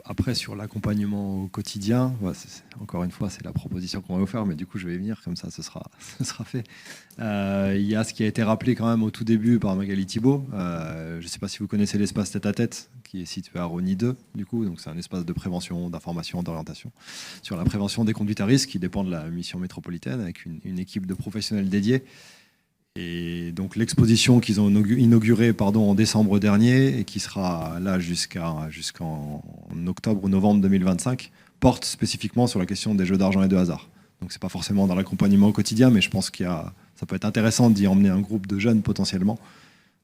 Après, sur l'accompagnement au quotidien, encore une fois, c'est la proposition qu'on va vous faire, mais du coup, je vais y venir, comme ça, ce sera fait. Il y a ce qui a été rappelé quand même au tout début par Magali Thibault. Je ne sais pas si vous connaissez l'espace tête-à-tête, qui est situé à Rosny 2, du coup. Donc, c'est un espace de prévention, d'information, d'orientation sur la prévention des conduites à risque, qui dépend de la mission métropolitaine, avec une équipe de professionnels dédiés. Et donc l'exposition qu'ils ont inaugurée en décembre dernier et qui sera là jusqu'en octobre ou novembre 2025 porte spécifiquement sur la question des jeux d'argent et de hasard. Donc c'est pas forcément dans l'accompagnement au quotidien, mais je pense ça peut être intéressant d'y emmener un groupe de jeunes potentiellement.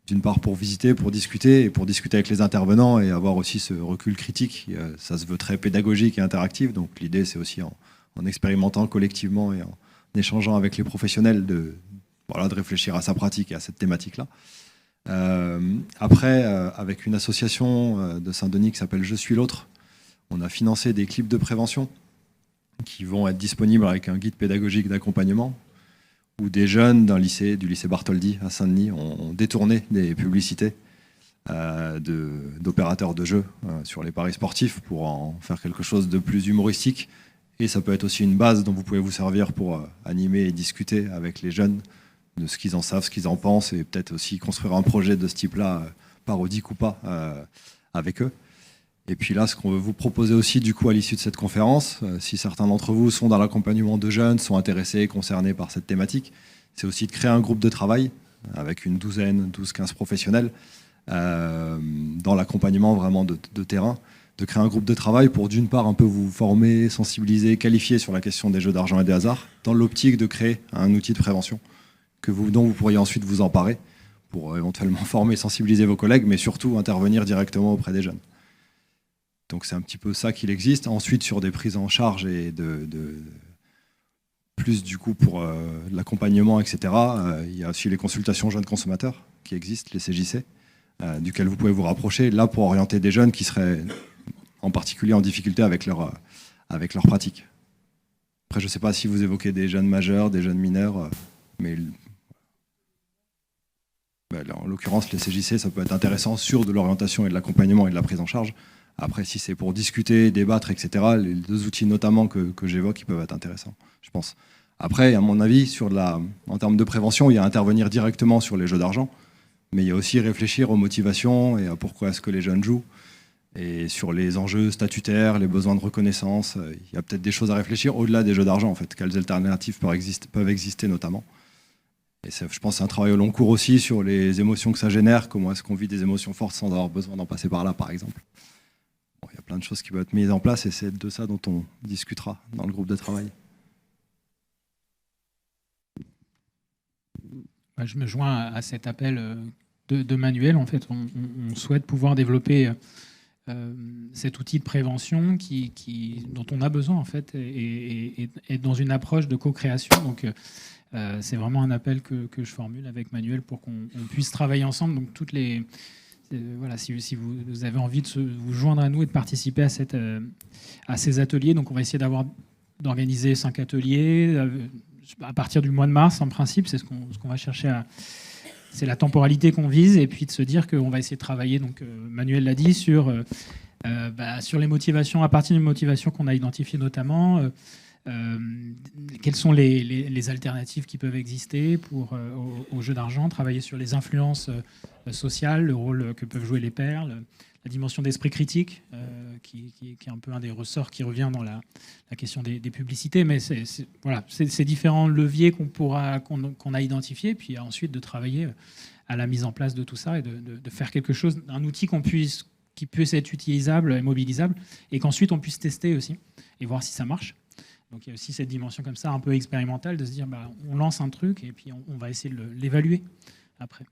D'une part pour visiter, pour discuter avec les intervenants et avoir aussi ce recul critique. Ça se veut très pédagogique et interactif. Donc l'idée c'est aussi en expérimentant collectivement et en échangeant avec les professionnels de réfléchir à sa pratique et à cette thématique-là. Après, avec une association de Saint-Denis qui s'appelle Je suis l'autre, on a financé des clips de prévention qui vont être disponibles avec un guide pédagogique d'accompagnement où des jeunes du lycée Bartholdi à Saint-Denis ont détourné des publicités d'opérateurs de jeux sur les paris sportifs pour en faire quelque chose de plus humoristique. Et ça peut être aussi une base dont vous pouvez vous servir pour animer et discuter avec les jeunes de ce qu'ils en savent, ce qu'ils en pensent, et peut-être aussi construire un projet de ce type-là, parodique ou pas, avec eux. Et puis là, ce qu'on veut vous proposer aussi, du coup, à l'issue de cette conférence, si certains d'entre vous sont dans l'accompagnement de jeunes, sont intéressés, concernés par cette thématique, c'est aussi de créer un groupe de travail avec une 12-15 professionnels dans l'accompagnement vraiment de terrain, de créer un groupe de travail pour d'une part un peu vous former, sensibiliser, qualifier sur la question des jeux d'argent et des hasards, dans l'optique de créer un outil de prévention dont vous pourriez ensuite vous emparer pour éventuellement former, sensibiliser vos collègues, mais surtout intervenir directement auprès des jeunes. Donc c'est un petit peu ça qu'il existe. Ensuite, sur des prises en charge et plus du coup pour l'accompagnement, etc., il y a aussi les consultations jeunes consommateurs qui existent, les CJC, duquel vous pouvez vous rapprocher, là pour orienter des jeunes qui seraient en particulier en difficulté avec leur pratique. Après, je ne sais pas si vous évoquez des jeunes majeurs, des jeunes mineurs, mais en l'occurrence, les CJC, ça peut être intéressant sur de l'orientation et de l'accompagnement et de la prise en charge. Après, si c'est pour discuter, débattre, etc., les deux outils notamment que j'évoque, ils peuvent être intéressants, je pense. Après, à mon avis, en termes de prévention, il y a intervenir directement sur les jeux d'argent, mais il y a aussi réfléchir aux motivations et à pourquoi est-ce que les jeunes jouent. Et sur les enjeux statutaires, les besoins de reconnaissance, il y a peut-être des choses à réfléchir au-delà des jeux d'argent, en fait. Quelles alternatives peuvent exister notamment. Et je pense que c'est un travail au long cours aussi sur les émotions que ça génère, comment est-ce qu'on vit des émotions fortes sans avoir besoin d'en passer par là, par exemple. Bon, il y a plein de choses qui peuvent être mises en place et c'est de ça dont on discutera dans le groupe de travail. Je me joins à cet appel de Manuel. En fait, on souhaite pouvoir développer cet outil de prévention dont on a besoin en fait, et dans une approche de co-création. Donc, c'est vraiment un appel que je formule avec Manuel pour qu'on puisse travailler ensemble. Donc, voilà, si vous avez envie de vous joindre à nous et de participer à ces ateliers, donc on va essayer d'organiser 5 ateliers à partir du mois de mars. En principe, c'est ce qu'on va chercher c'est la temporalité qu'on vise, et puis de se dire qu'on va essayer de travailler, donc Manuel l'a dit, sur les motivations, à partir des motivations qu'on a identifiées notamment, quelles sont les alternatives qui peuvent exister aux jeux d'argent, travailler sur les influences sociales, le rôle que peuvent jouer les pairs, la dimension d'esprit critique, qui est un peu un des ressorts qui revient dans la question des publicités, mais c'est différents leviers qu'on a identifiés, puis ensuite de travailler à la mise en place de tout ça et de faire quelque chose, un outil qui puisse être utilisable et mobilisable, et qu'ensuite on puisse tester aussi et voir si ça marche. Donc il y a aussi cette dimension comme ça un peu expérimentale de se dire on lance un truc et puis on va essayer de l'évaluer après.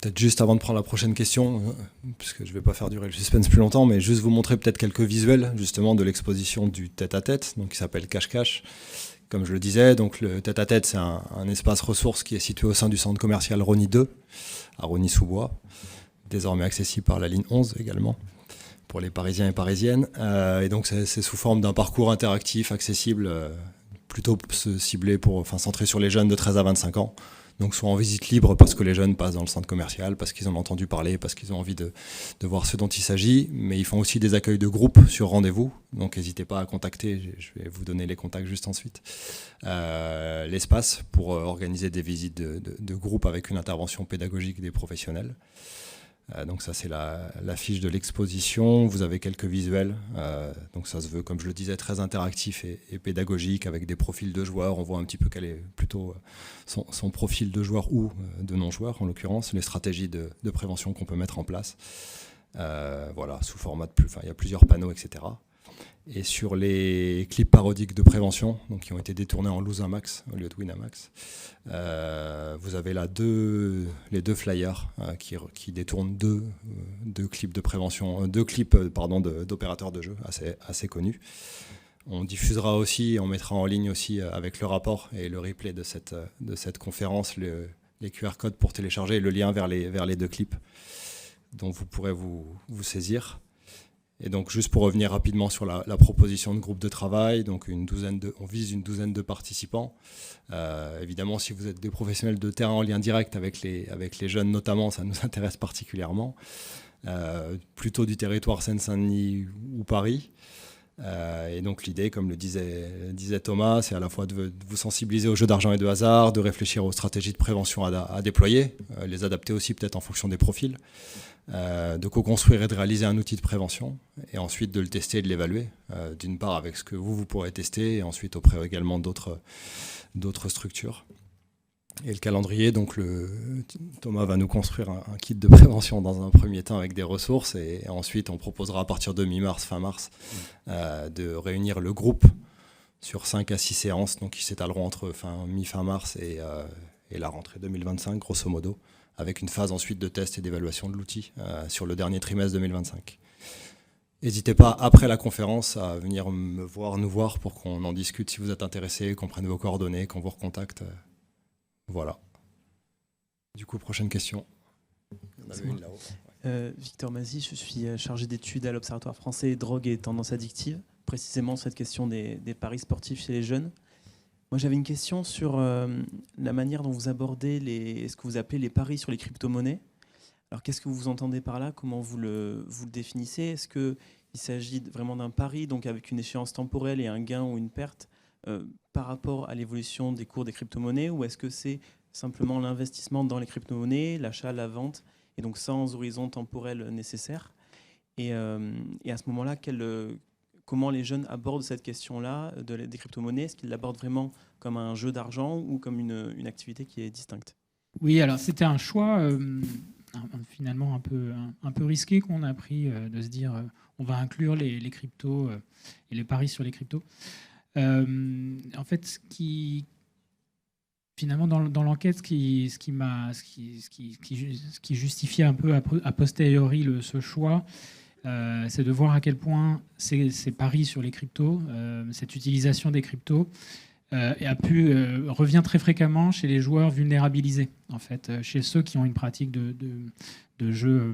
Peut-être juste avant de prendre la prochaine question, puisque je ne vais pas faire durer le suspense plus longtemps, mais juste vous montrer peut-être quelques visuels justement de l'exposition du tête-à-tête, donc qui s'appelle Cache-Cache. Comme je le disais, donc le tête-à-tête, c'est un espace ressource qui est situé au sein du centre commercial Rosny 2, à Rosny-sous-Bois, désormais accessible par la ligne 11 également, pour les Parisiens et Parisiennes. Et donc c'est sous forme d'un parcours interactif, accessible, plutôt ciblé centré sur les jeunes de 13 à 25 ans. Donc soit en visite libre parce que les jeunes passent dans le centre commercial, parce qu'ils en ont entendu parler, parce qu'ils ont envie de voir ce dont il s'agit, mais ils font aussi des accueils de groupe sur rendez-vous, donc n'hésitez pas à contacter, je vais vous donner les contacts juste ensuite, l'espace pour organiser des visites de groupe avec une intervention pédagogique des professionnels. Donc ça c'est la fiche de l'exposition, vous avez quelques visuels, donc ça se veut, comme je le disais, très interactif et pédagogique avec des profils de joueurs. On voit un petit peu quel est plutôt son profil de joueur ou de non-joueur en l'occurrence, les stratégies de prévention qu'on peut mettre en place, voilà, sous format il y a plusieurs panneaux, etc. Et sur les clips parodiques de prévention, donc qui ont été détournés en Lose un Max au lieu de Win un Max, vous avez là les deux flyers qui détournent deux clips de prévention, d'opérateurs de jeu assez connus. On diffusera aussi, on mettra en ligne aussi avec le rapport et le replay de cette conférence les QR codes pour télécharger et le lien vers les deux clips dont vous pourrez vous saisir. Et donc, juste pour revenir rapidement sur la proposition de groupe de travail, donc on vise une douzaine de participants. Évidemment, si vous êtes des professionnels de terrain en lien direct avec les jeunes notamment, ça nous intéresse particulièrement. Plutôt du territoire Seine-Saint-Denis ou Paris. Et donc l'idée, comme le disait Thomas, c'est à la fois de vous sensibiliser aux jeux d'argent et de hasard, de réfléchir aux stratégies de prévention à déployer, les adapter aussi peut-être en fonction des profils, de co-construire et de réaliser un outil de prévention, et ensuite de le tester et de l'évaluer, d'une part avec ce que vous pourrez tester, et ensuite auprès également d'autres structures. Et le calendrier, donc Thomas va nous construire un kit de prévention dans un premier temps avec des ressources, et ensuite on proposera à partir de mi-mars, fin mars, de réunir le groupe sur 5 à 6 séances, donc qui s'étaleront entre mi-fin mars et la rentrée 2025, grosso modo, avec une phase ensuite de test et d'évaluation de l'outil sur le dernier trimestre 2025. N'hésitez pas, après la conférence, à venir nous voir pour qu'on en discute si vous êtes intéressé, qu'on prenne vos coordonnées, qu'on vous recontacte. Voilà. Du coup, prochaine question. Il y en avait une là-haut. Victor Mazy, je suis chargé d'études à l'Observatoire français drogue et tendances addictives, précisément cette question des paris sportifs chez les jeunes. Moi, j'avais une question sur la manière dont vous abordez ce que vous appelez les paris sur les crypto-monnaies. Alors, qu'est-ce que vous entendez par là? Comment vous le définissez? Est-ce qu'il s'agit vraiment d'un pari, donc avec une échéance temporelle et un gain ou une perte par rapport à l'évolution des cours des crypto-monnaies, ou est-ce que c'est simplement l'investissement dans les crypto-monnaies, l'achat, la vente, et donc sans horizon temporel nécessaire? Et à ce moment-là, comment les jeunes abordent cette question-là des crypto-monnaies? Est-ce qu'ils l'abordent vraiment comme un jeu d'argent ou comme une activité qui est distincte? Oui, alors c'était un choix finalement un peu risqué qu'on a pris de se dire on va inclure les cryptos et les paris sur les cryptos. En fait, finalement, dans l'enquête, ce qui justifiait un peu a posteriori ce choix, c'est de voir à quel point ces paris sur les cryptos, cette utilisation des cryptos, revient très fréquemment chez les joueurs vulnérabilisés, en fait, chez ceux qui ont une pratique de jeu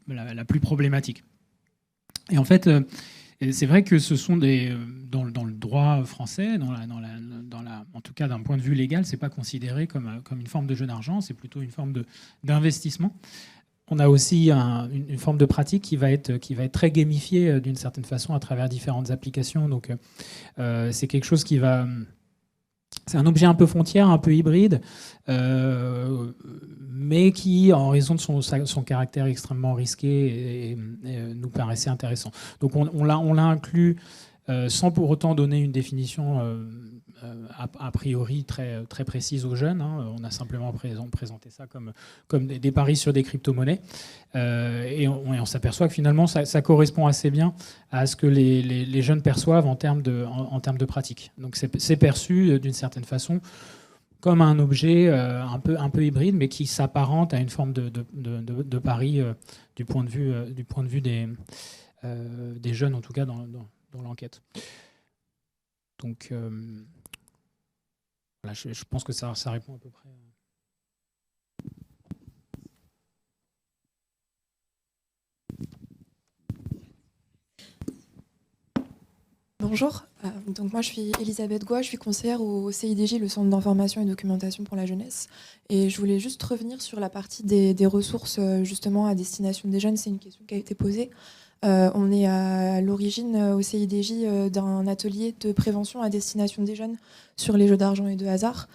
la plus problématique. Et en fait, c'est vrai que ce sont dans le droit français, en tout cas d'un point de vue légal, c'est pas considéré comme une forme de jeu d'argent, c'est plutôt une forme d'investissement. On a aussi une forme de pratique qui va être très gamifiée d'une certaine façon à travers différentes applications. Donc c'est quelque chose c'est un objet un peu frontière, un peu hybride, mais qui, en raison de son caractère extrêmement risqué, nous paraissait intéressant. Donc on l'a inclus sans pour autant donner une définition a priori très, très précise aux jeunes. On a simplement présenté ça comme des paris sur des crypto-monnaies. Et on s'aperçoit que finalement, ça correspond assez bien à ce que les jeunes perçoivent en termes de pratique. Donc c'est perçu d'une certaine façon comme un objet un peu hybride, mais qui s'apparente à une forme de pari du point de vue des jeunes, en tout cas dans l'enquête. Donc voilà, je pense que ça répond à peu près. Bonjour, donc moi je suis Elisabeth Goua, je suis conseillère au CIDJ, le Centre d'information et documentation pour la jeunesse. Et je voulais juste revenir sur la partie des ressources justement à destination des jeunes. C'est une question qui a été posée. On est à l'origine au CIDJ d'un atelier de prévention à destination des jeunes sur les jeux d'argent et de hasard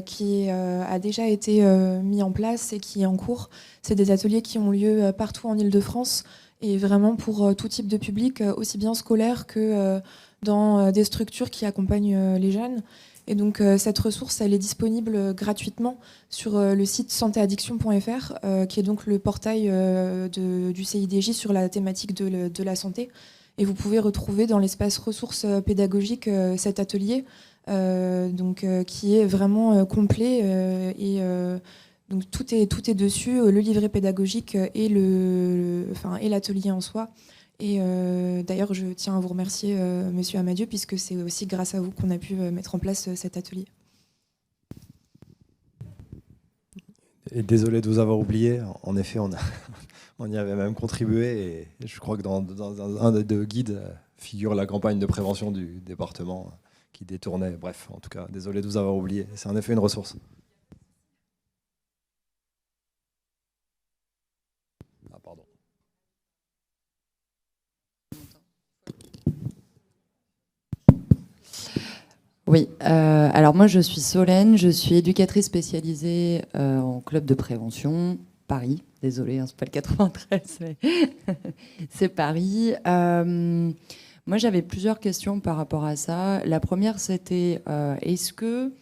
qui a déjà été mis en place et qui est en cours. C'est des ateliers qui ont lieu partout en Île-de-France et vraiment pour tout type de public, aussi bien scolaire que dans des structures qui accompagnent les jeunes. Et donc cette ressource, elle est disponible gratuitement sur le site santéaddiction.fr, qui est donc le portail du CIDJ sur la thématique de la santé. Et vous pouvez retrouver dans l'espace ressources pédagogiques cet atelier, qui est vraiment complet et donc tout est dessus, le livret pédagogique et l'atelier en soi. Et d'ailleurs, je tiens à vous remercier, Monsieur Amadieu, puisque c'est aussi grâce à vous qu'on a pu mettre en place cet atelier. Et désolé de vous avoir oublié. En effet, on y avait même contribué. Et je crois que dans un des deux guides figure la campagne de prévention du département qui détournait. Bref, en tout cas, désolé de vous avoir oublié. C'est en effet une ressource. Ah, pardon. Oui, alors moi je suis Solène, je suis éducatrice spécialisée en club de prévention, Paris, désolée, c'est pas le 93, mais c'est Paris. Moi j'avais plusieurs questions par rapport à ça. La première c'était, est-ce que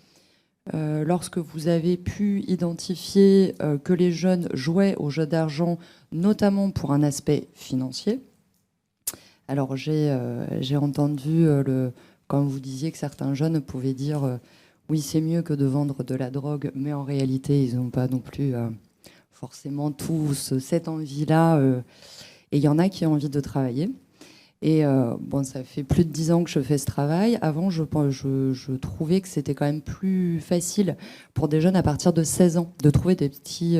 lorsque vous avez pu identifier que les jeunes jouaient aux jeux d'argent, notamment pour un aspect financier, alors j'ai entendu quand vous disiez que certains jeunes pouvaient dire oui, c'est mieux que de vendre de la drogue, mais en réalité, ils n'ont pas non plus forcément tous cette envie-là. Et il y en a qui ont envie de travailler. Et bon, ça fait plus de 10 ans que je fais ce travail. Avant, je trouvais que c'était quand même plus facile pour des jeunes à partir de 16 ans de trouver des petits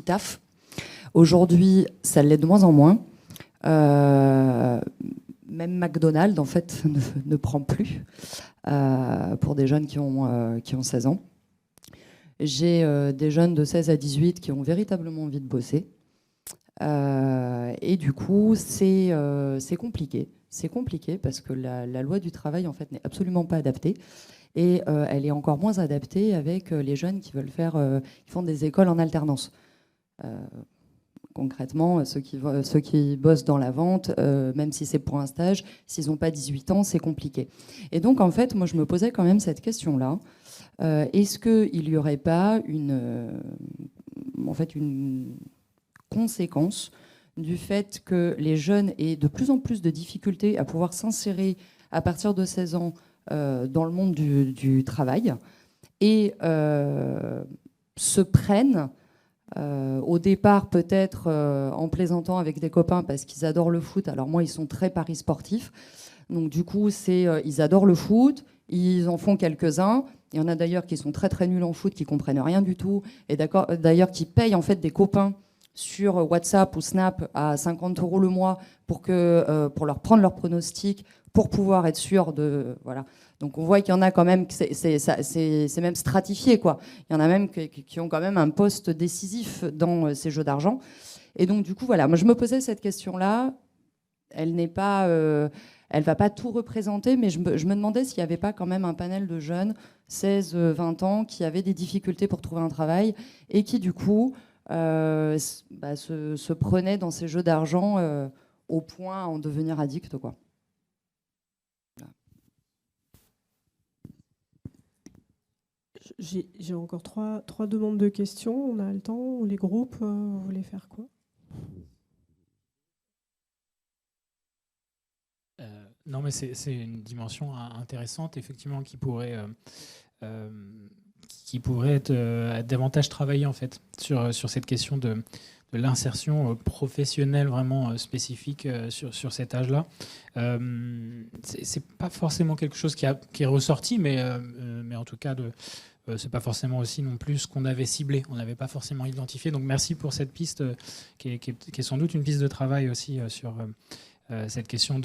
tafs. Aujourd'hui, ça l'est de moins en moins. même McDonald's, en fait, ne prend plus pour des jeunes qui ont 16 ans. J'ai des jeunes de 16 à 18 qui ont véritablement envie de bosser. Et du coup, c'est compliqué. C'est compliqué parce que la loi du travail, en fait, n'est absolument pas adaptée. Et elle est encore moins adaptée avec les jeunes qui veulent qui font des écoles en alternance. Concrètement, ceux qui bossent dans la vente, même si c'est pour un stage, s'ils n'ont pas 18 ans, c'est compliqué. Et donc, en fait, moi, je me posais quand même cette question-là. Est-ce qu'il n'y aurait pas une conséquence du fait que les jeunes aient de plus en plus de difficultés à pouvoir s'insérer à partir de 16 ans dans le monde du travail et se prennent au départ peut-être en plaisantant avec des copains parce qu'ils adorent le foot. Alors moi, ils sont très paris sportifs. Donc du coup, ils adorent le foot, ils en font quelques-uns. Il y en a d'ailleurs qui sont très très nuls en foot, qui comprennent rien du tout, et d'ailleurs qui payent en fait des copains sur WhatsApp ou Snap à 50 € le mois pour leur prendre leur pronostic, pour pouvoir être sûr de voilà. Donc on voit qu'il y en a quand même, c'est même stratifié quoi. Il y en a même qui ont quand même un poste décisif dans ces jeux d'argent. Et donc du coup voilà, moi je me posais cette question-là. Elle n'est pas elle ne va pas tout représenter, mais je me demandais s'il n'y avait pas quand même un panel de jeunes, 16, 20 ans, qui avaient des difficultés pour trouver un travail et qui, du coup, se prenaient dans ces jeux d'argent au point à en devenir addicts, quoi. Voilà. J'ai encore trois demandes de questions. On a le temps. Les groupes, vous voulez faire quoi ? Non, mais c'est une dimension intéressante, effectivement, qui pourrait être davantage travaillée, en fait, sur cette question de l'insertion professionnelle vraiment spécifique sur cet âge-là. C'est pas forcément quelque chose qui est ressorti, mais en tout cas, c'est pas forcément aussi non plus ce qu'on avait ciblé. On n'avait pas forcément identifié. Donc, merci pour cette piste qui est sans doute une piste de travail aussi sur cette question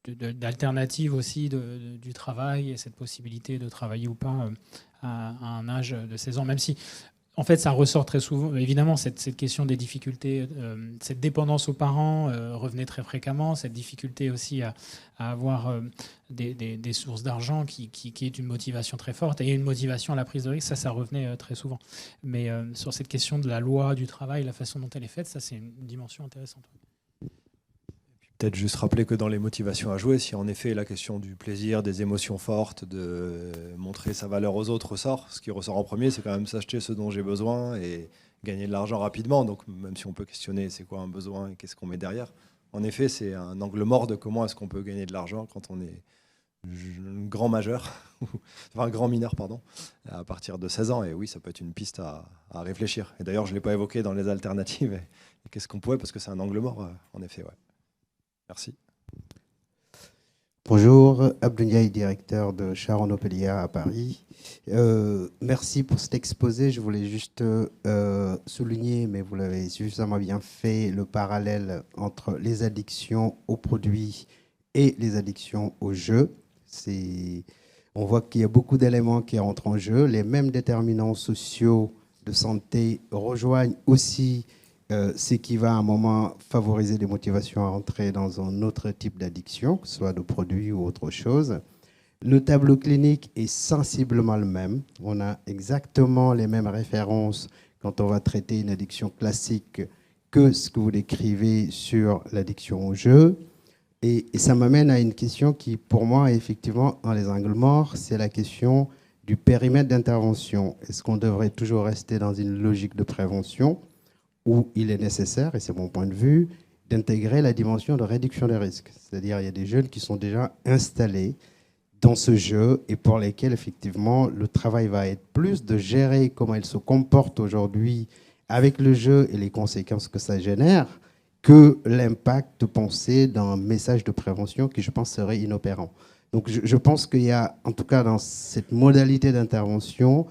d'alternative aussi du travail et cette possibilité de travailler ou pas à un âge de 16 ans, même si en fait ça ressort très souvent, évidemment cette question des difficultés, cette dépendance aux parents revenait très fréquemment, cette difficulté aussi à avoir des sources d'argent qui est une motivation très forte et une motivation à la prise de risque, ça revenait très souvent. Mais sur cette question de la loi du travail, la façon dont elle est faite, ça c'est une dimension intéressante. Peut-être juste rappeler que dans les motivations à jouer, si en effet la question du plaisir, des émotions fortes, de montrer sa valeur aux autres ressort, ce qui ressort en premier, c'est quand même s'acheter ce dont j'ai besoin et gagner de l'argent rapidement. Donc même si on peut questionner c'est quoi un besoin et qu'est-ce qu'on met derrière, en effet c'est un angle mort de comment est-ce qu'on peut gagner de l'argent quand on est grand majeur, enfin grand mineur pardon, à partir de 16 ans. Et oui, ça peut être une piste à réfléchir. Et d'ailleurs je ne l'ai pas évoqué dans les alternatives. Et qu'est-ce qu'on pourrait, parce que c'est un angle mort en effet, ouais. Merci. Bonjour, Abdouniaï, directeur de Charon-Opelia à Paris. Merci pour cet exposé. Je voulais juste souligner, mais vous l'avez suffisamment bien fait, le parallèle entre les addictions aux produits et les addictions aux jeux. On voit qu'il y a beaucoup d'éléments qui entrent en jeu. Les mêmes déterminants sociaux de santé rejoignent aussi ce qui va à un moment favoriser les motivations à entrer dans un autre type d'addiction, que ce soit de produits ou autre chose. Le tableau clinique est sensiblement le même. On a exactement les mêmes références quand on va traiter une addiction classique que ce que vous décrivez sur l'addiction au jeu. Et ça m'amène à une question qui, pour moi, est effectivement dans les angles morts, c'est la question du périmètre d'intervention. Est-ce qu'on devrait toujours rester dans une logique de prévention où il est nécessaire, et c'est mon point de vue, d'intégrer la dimension de réduction des risques. C'est-à-dire il y a des jeunes qui sont déjà installés dans ce jeu et pour lesquels, effectivement, le travail va être plus de gérer comment ils se comportent aujourd'hui avec le jeu et les conséquences que ça génère, que l'impact de penser dans un message de prévention qui, je pense, serait inopérant. Donc je pense qu'il y a, en tout cas dans cette modalité d'intervention,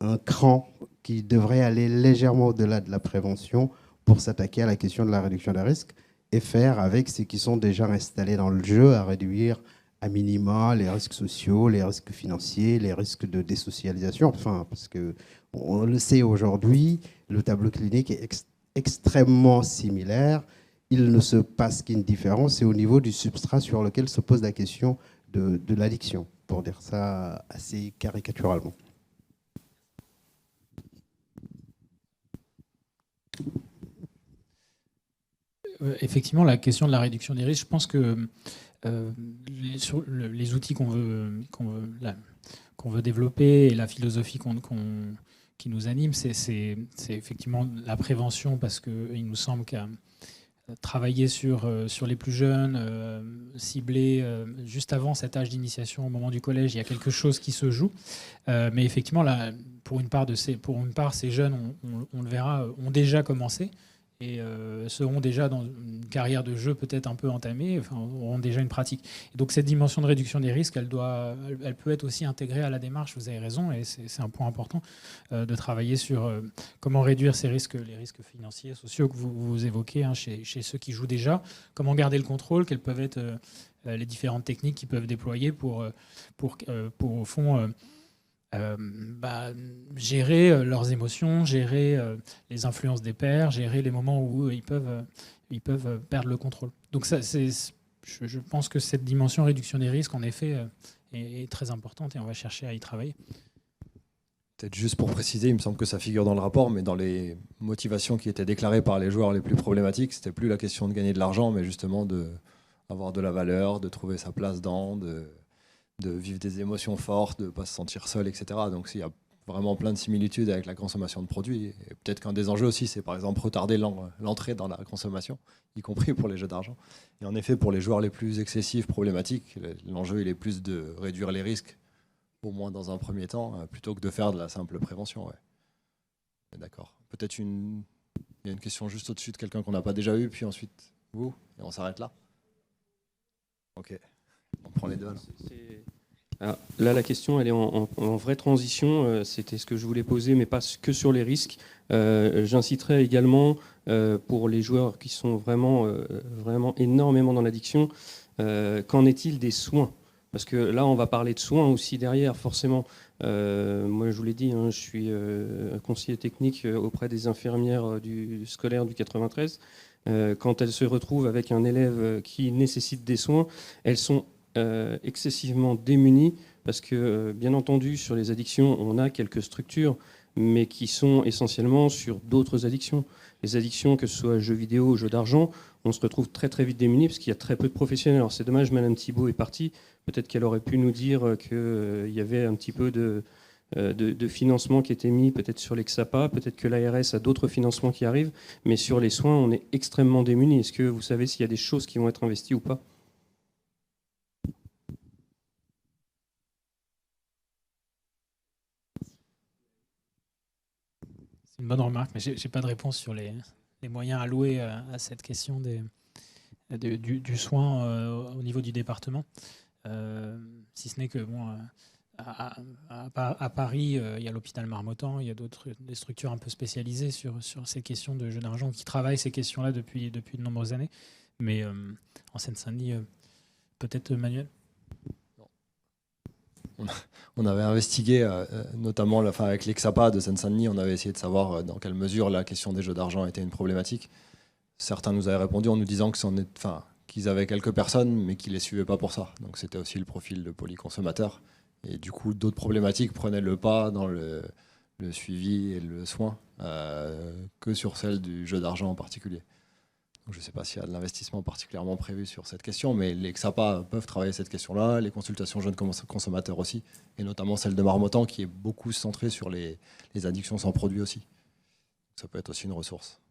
un cran qui devrait aller légèrement au-delà de la prévention pour s'attaquer à la question de la réduction des risques. et faire avec ceux qui sont déjà installés dans le jeu, à réduire à minima les risques sociaux, les risques financiers, les risques de désocialisation. Enfin, parce que on le sait aujourd'hui, le tableau clinique est extrêmement similaire. Il ne se passe qu'une différence, c'est au niveau du substrat sur lequel se pose la question de l'addiction, pour dire ça assez caricaturalement. Effectivement, la question de la réduction des risques, je pense que les outils qu'on veut développer et la philosophie qui nous anime, c'est effectivement la prévention, parce qu'il nous semble qu'à travailler sur les plus jeunes, cibler juste avant cet âge d'initiation, au moment du collège, il y a quelque chose qui se joue. Mais effectivement, là, pour une part, ces jeunes, on le verra, ont déjà commencé et seront déjà dans une carrière de jeu peut-être un peu entamée, enfin, auront déjà une pratique. Et donc cette dimension de réduction des risques, elle peut être aussi intégrée à la démarche, vous avez raison, et c'est un point important de travailler sur comment réduire ces risques, les risques financiers, sociaux que vous évoquez chez ceux qui jouent déjà, comment garder le contrôle, quelles peuvent être les différentes techniques qu'ils peuvent déployer pour au fond, gérer leurs émotions, gérer les influences des pairs, gérer les moments où ils peuvent perdre le contrôle. Donc ça, je pense que cette dimension réduction des risques, en effet, est très importante et on va chercher à y travailler. Peut-être juste pour préciser, il me semble que ça figure dans le rapport, mais dans les motivations qui étaient déclarées par les joueurs les plus problématiques, c'était plus la question de gagner de l'argent, mais justement d'avoir de la valeur, de trouver sa place de vivre des émotions fortes, de ne pas se sentir seul, etc. Donc il y a vraiment plein de similitudes avec la consommation de produits. Et peut-être qu'un des enjeux aussi, c'est par exemple retarder l'entrée dans la consommation, y compris pour les jeux d'argent. Et en effet, pour les joueurs les plus excessifs, problématiques, l'enjeu il est plus de réduire les risques, au moins dans un premier temps, plutôt que de faire de la simple prévention. Ouais. D'accord. Peut-être il y a une question juste au-dessus de quelqu'un qu'on n'a pas déjà eu, puis ensuite vous, et on s'arrête là. Ok. On prend les deux alors. Alors, là, la question, elle est en vraie transition. C'était ce que je voulais poser, mais pas que sur les risques. J'inciterai également, pour les joueurs qui sont vraiment énormément dans l'addiction, qu'en est-il des soins ? Parce que là, on va parler de soins aussi derrière, forcément. Moi, je vous l'ai dit, je suis conseiller technique auprès des infirmières du scolaire du 93. Quand elles se retrouvent avec un élève qui nécessite des soins, elles sont excessivement démunies parce que, bien entendu, sur les addictions, on a quelques structures, mais qui sont essentiellement sur d'autres addictions. Les addictions, que ce soit jeux vidéo ou jeux d'argent, on se retrouve très très vite démunis parce qu'il y a très peu de professionnels. Alors c'est dommage, Madame Thibault est partie. Peut-être qu'elle aurait pu nous dire qu'il y avait un petit peu de financement qui était mis peut-être sur l'Exapa, peut-être que l'ARS a d'autres financements qui arrivent, mais sur les soins, on est extrêmement démunis. Est-ce que vous savez s'il y a des choses qui vont être investies ou pas ? C'est une bonne remarque, mais je n'ai pas de réponse sur les moyens alloués à cette question du soin au niveau du département. Si ce n'est que, bon, à Paris, il y a l'hôpital Marmottan, il y a des structures un peu spécialisées sur ces questions de jeux d'argent qui travaillent ces questions-là depuis de nombreuses années. Mais en Seine-Saint-Denis, peut-être Manuel ? On avait investigué, notamment avec l'Exapa de Seine-Saint-Denis, on avait essayé de savoir dans quelle mesure la question des jeux d'argent était une problématique. Certains nous avaient répondu en nous disant qu'ils avaient quelques personnes, mais qu'ils ne les suivaient pas pour ça. Donc c'était aussi le profil de polyconsommateur. Et du coup, d'autres problématiques prenaient le pas dans le suivi et le soin que sur celle du jeu d'argent en particulier. Donc, je ne sais pas s'il y a de l'investissement particulièrement prévu sur cette question, mais les XAPA peuvent travailler cette question-là, les consultations jeunes consommateurs aussi, et notamment celle de Marmottan qui est beaucoup centrée sur les addictions sans produit aussi. Ça peut être aussi une ressource.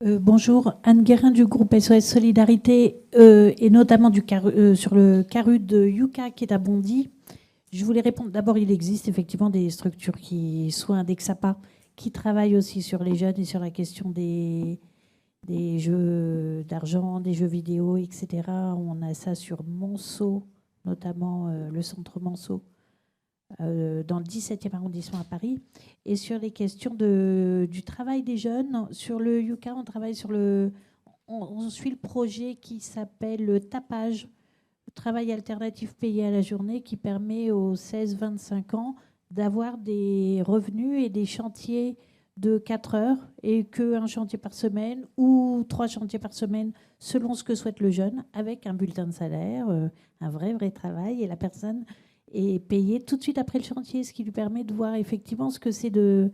Bonjour, Anne Guérin du groupe SOS Solidarité et notamment sur le CARU de Yucca qui est à Bondy. Je voulais répondre. D'abord, il existe effectivement des structures qui soient d'Exapa qui travaillent aussi sur les jeunes et sur la question des jeux d'argent, des jeux vidéo, etc. On a ça sur Monceau, notamment le centre Monceau, dans le 17e arrondissement à Paris. Et sur les questions du travail des jeunes, sur le Yucca, on travaille on suit le projet qui s'appelle le tapage, le travail alternatif payé à la journée, qui permet aux 16-25 ans d'avoir des revenus et des chantiers de 4 heures et qu'un chantier par semaine ou 3 chantiers par semaine selon ce que souhaite le jeune, avec un bulletin de salaire, un vrai travail, et la personne est payée tout de suite après le chantier, ce qui lui permet de voir effectivement ce que c'est de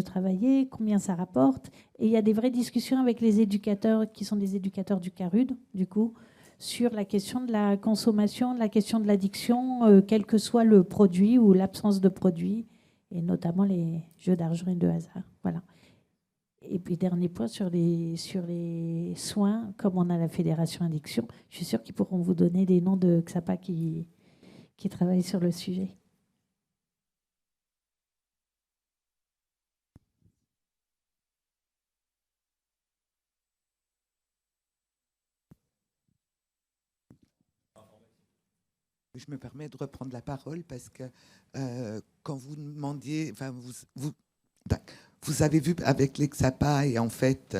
travailler, combien ça rapporte. Et il y a des vraies discussions avec les éducateurs qui sont des éducateurs du CARUD, du coup, sur la question de la consommation, de la question de l'addiction, quel que soit le produit ou l'absence de produit, et notamment les jeux d'argent et de hasard. Voilà. Et puis, dernier point sur les soins, comme on a la Fédération Addiction, je suis sûre qu'ils pourront vous donner des noms de XAPA qui travaillent sur le sujet. Je me permets de reprendre la parole parce que quand vous demandiez, enfin vous avez vu avec les XAPA, et en fait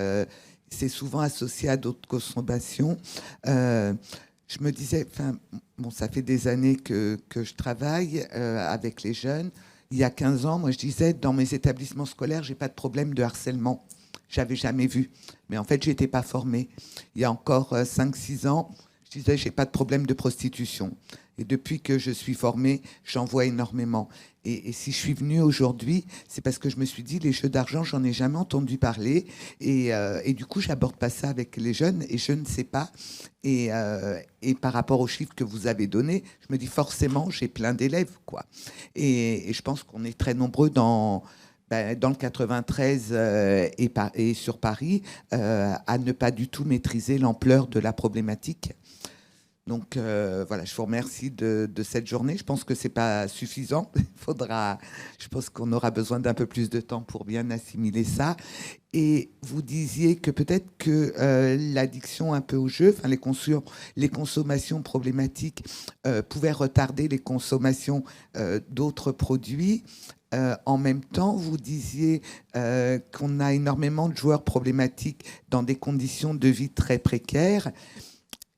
c'est souvent associé à d'autres consommations. Je me disais, enfin bon, ça fait des années que je travaille avec les jeunes. Il y a 15 ans, moi je disais, dans mes établissements scolaires, j'ai pas de problème de harcèlement. J'avais jamais vu, mais en fait j'étais pas formée. Il y a encore 5-6 ans, je disais, j'ai pas de problème de prostitution. Et depuis que je suis formée, j'en vois énormément. Et si je suis venue aujourd'hui, c'est parce que je me suis dit, les jeux d'argent, j'en ai jamais entendu parler. Et du coup, j'aborde pas ça avec les jeunes et je ne sais pas. Et par rapport aux chiffres que vous avez donnés, je me dis forcément, j'ai plein d'élèves, quoi. Et je pense qu'on est très nombreux dans le 93 et sur Paris à ne pas du tout maîtriser l'ampleur de la problématique. Donc voilà, je vous remercie de cette journée. Je pense que c'est pas suffisant. Je pense qu'on aura besoin d'un peu plus de temps pour bien assimiler ça. Et vous disiez que peut-être que l'addiction un peu au jeu, enfin les consommations problématiques pouvaient retarder les consommations d'autres produits. En même temps, vous disiez qu'on a énormément de joueurs problématiques dans des conditions de vie très précaires.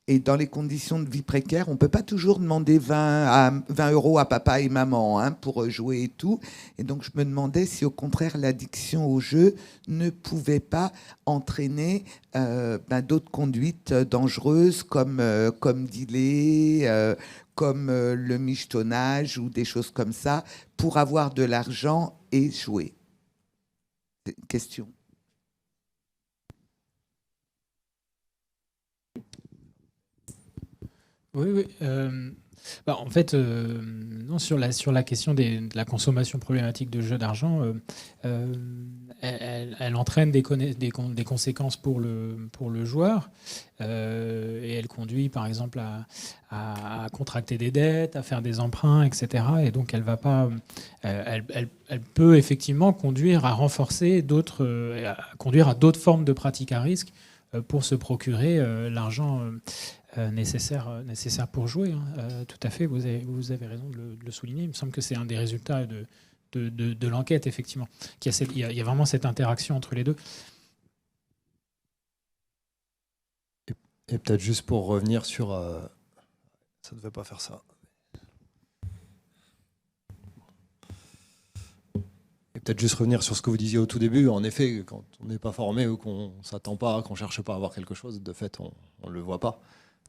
Et dans les conditions de vie précaires, on ne peut pas toujours demander 20 € à papa et maman pour jouer et tout. Et donc, je me demandais si, au contraire, l'addiction au jeu ne pouvait pas entraîner d'autres conduites dangereuses comme dealer, comme le michetonnage ou des choses comme ça, pour avoir de l'argent et jouer. Question. Oui. En fait, non, sur la question de la consommation problématique de jeux d'argent, elle entraîne des conséquences pour le joueur, et elle conduit par exemple à contracter des dettes, à faire des emprunts, etc. Et donc elle va pas, elle peut effectivement conduire à renforcer conduire à d'autres formes de pratiques à risque pour se procurer l'argent nécessaire pour jouer. Tout à fait, vous avez raison de le souligner. Il me semble que c'est un des résultats de l'enquête, effectivement. Il y a vraiment cette interaction entre les deux. Et peut-être juste pour revenir sur... ça ne devait pas faire ça. Et peut-être juste revenir sur ce que vous disiez au tout début. En effet, quand on n'est pas formé ou qu'on ne s'attend pas, qu'on ne cherche pas à avoir quelque chose, de fait, on ne le voit pas.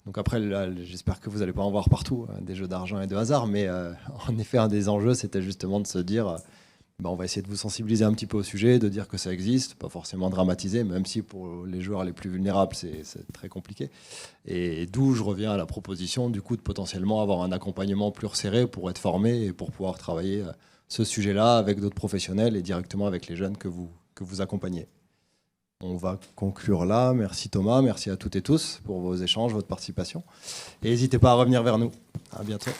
Donc après, là, j'espère que vous n'allez pas en voir partout, des jeux d'argent et de hasard, mais en effet, un des enjeux, c'était justement de se dire, on va essayer de vous sensibiliser un petit peu au sujet, de dire que ça existe, pas forcément dramatiser, même si pour les joueurs les plus vulnérables, c'est très compliqué. Et d'où je reviens à la proposition, du coup, de potentiellement avoir un accompagnement plus resserré pour être formé et pour pouvoir travailler ce sujet-là avec d'autres professionnels et directement avec les jeunes que vous accompagnez. On va conclure là. Merci Thomas, merci à toutes et tous pour vos échanges, votre participation. Et n'hésitez pas à revenir vers nous. À bientôt.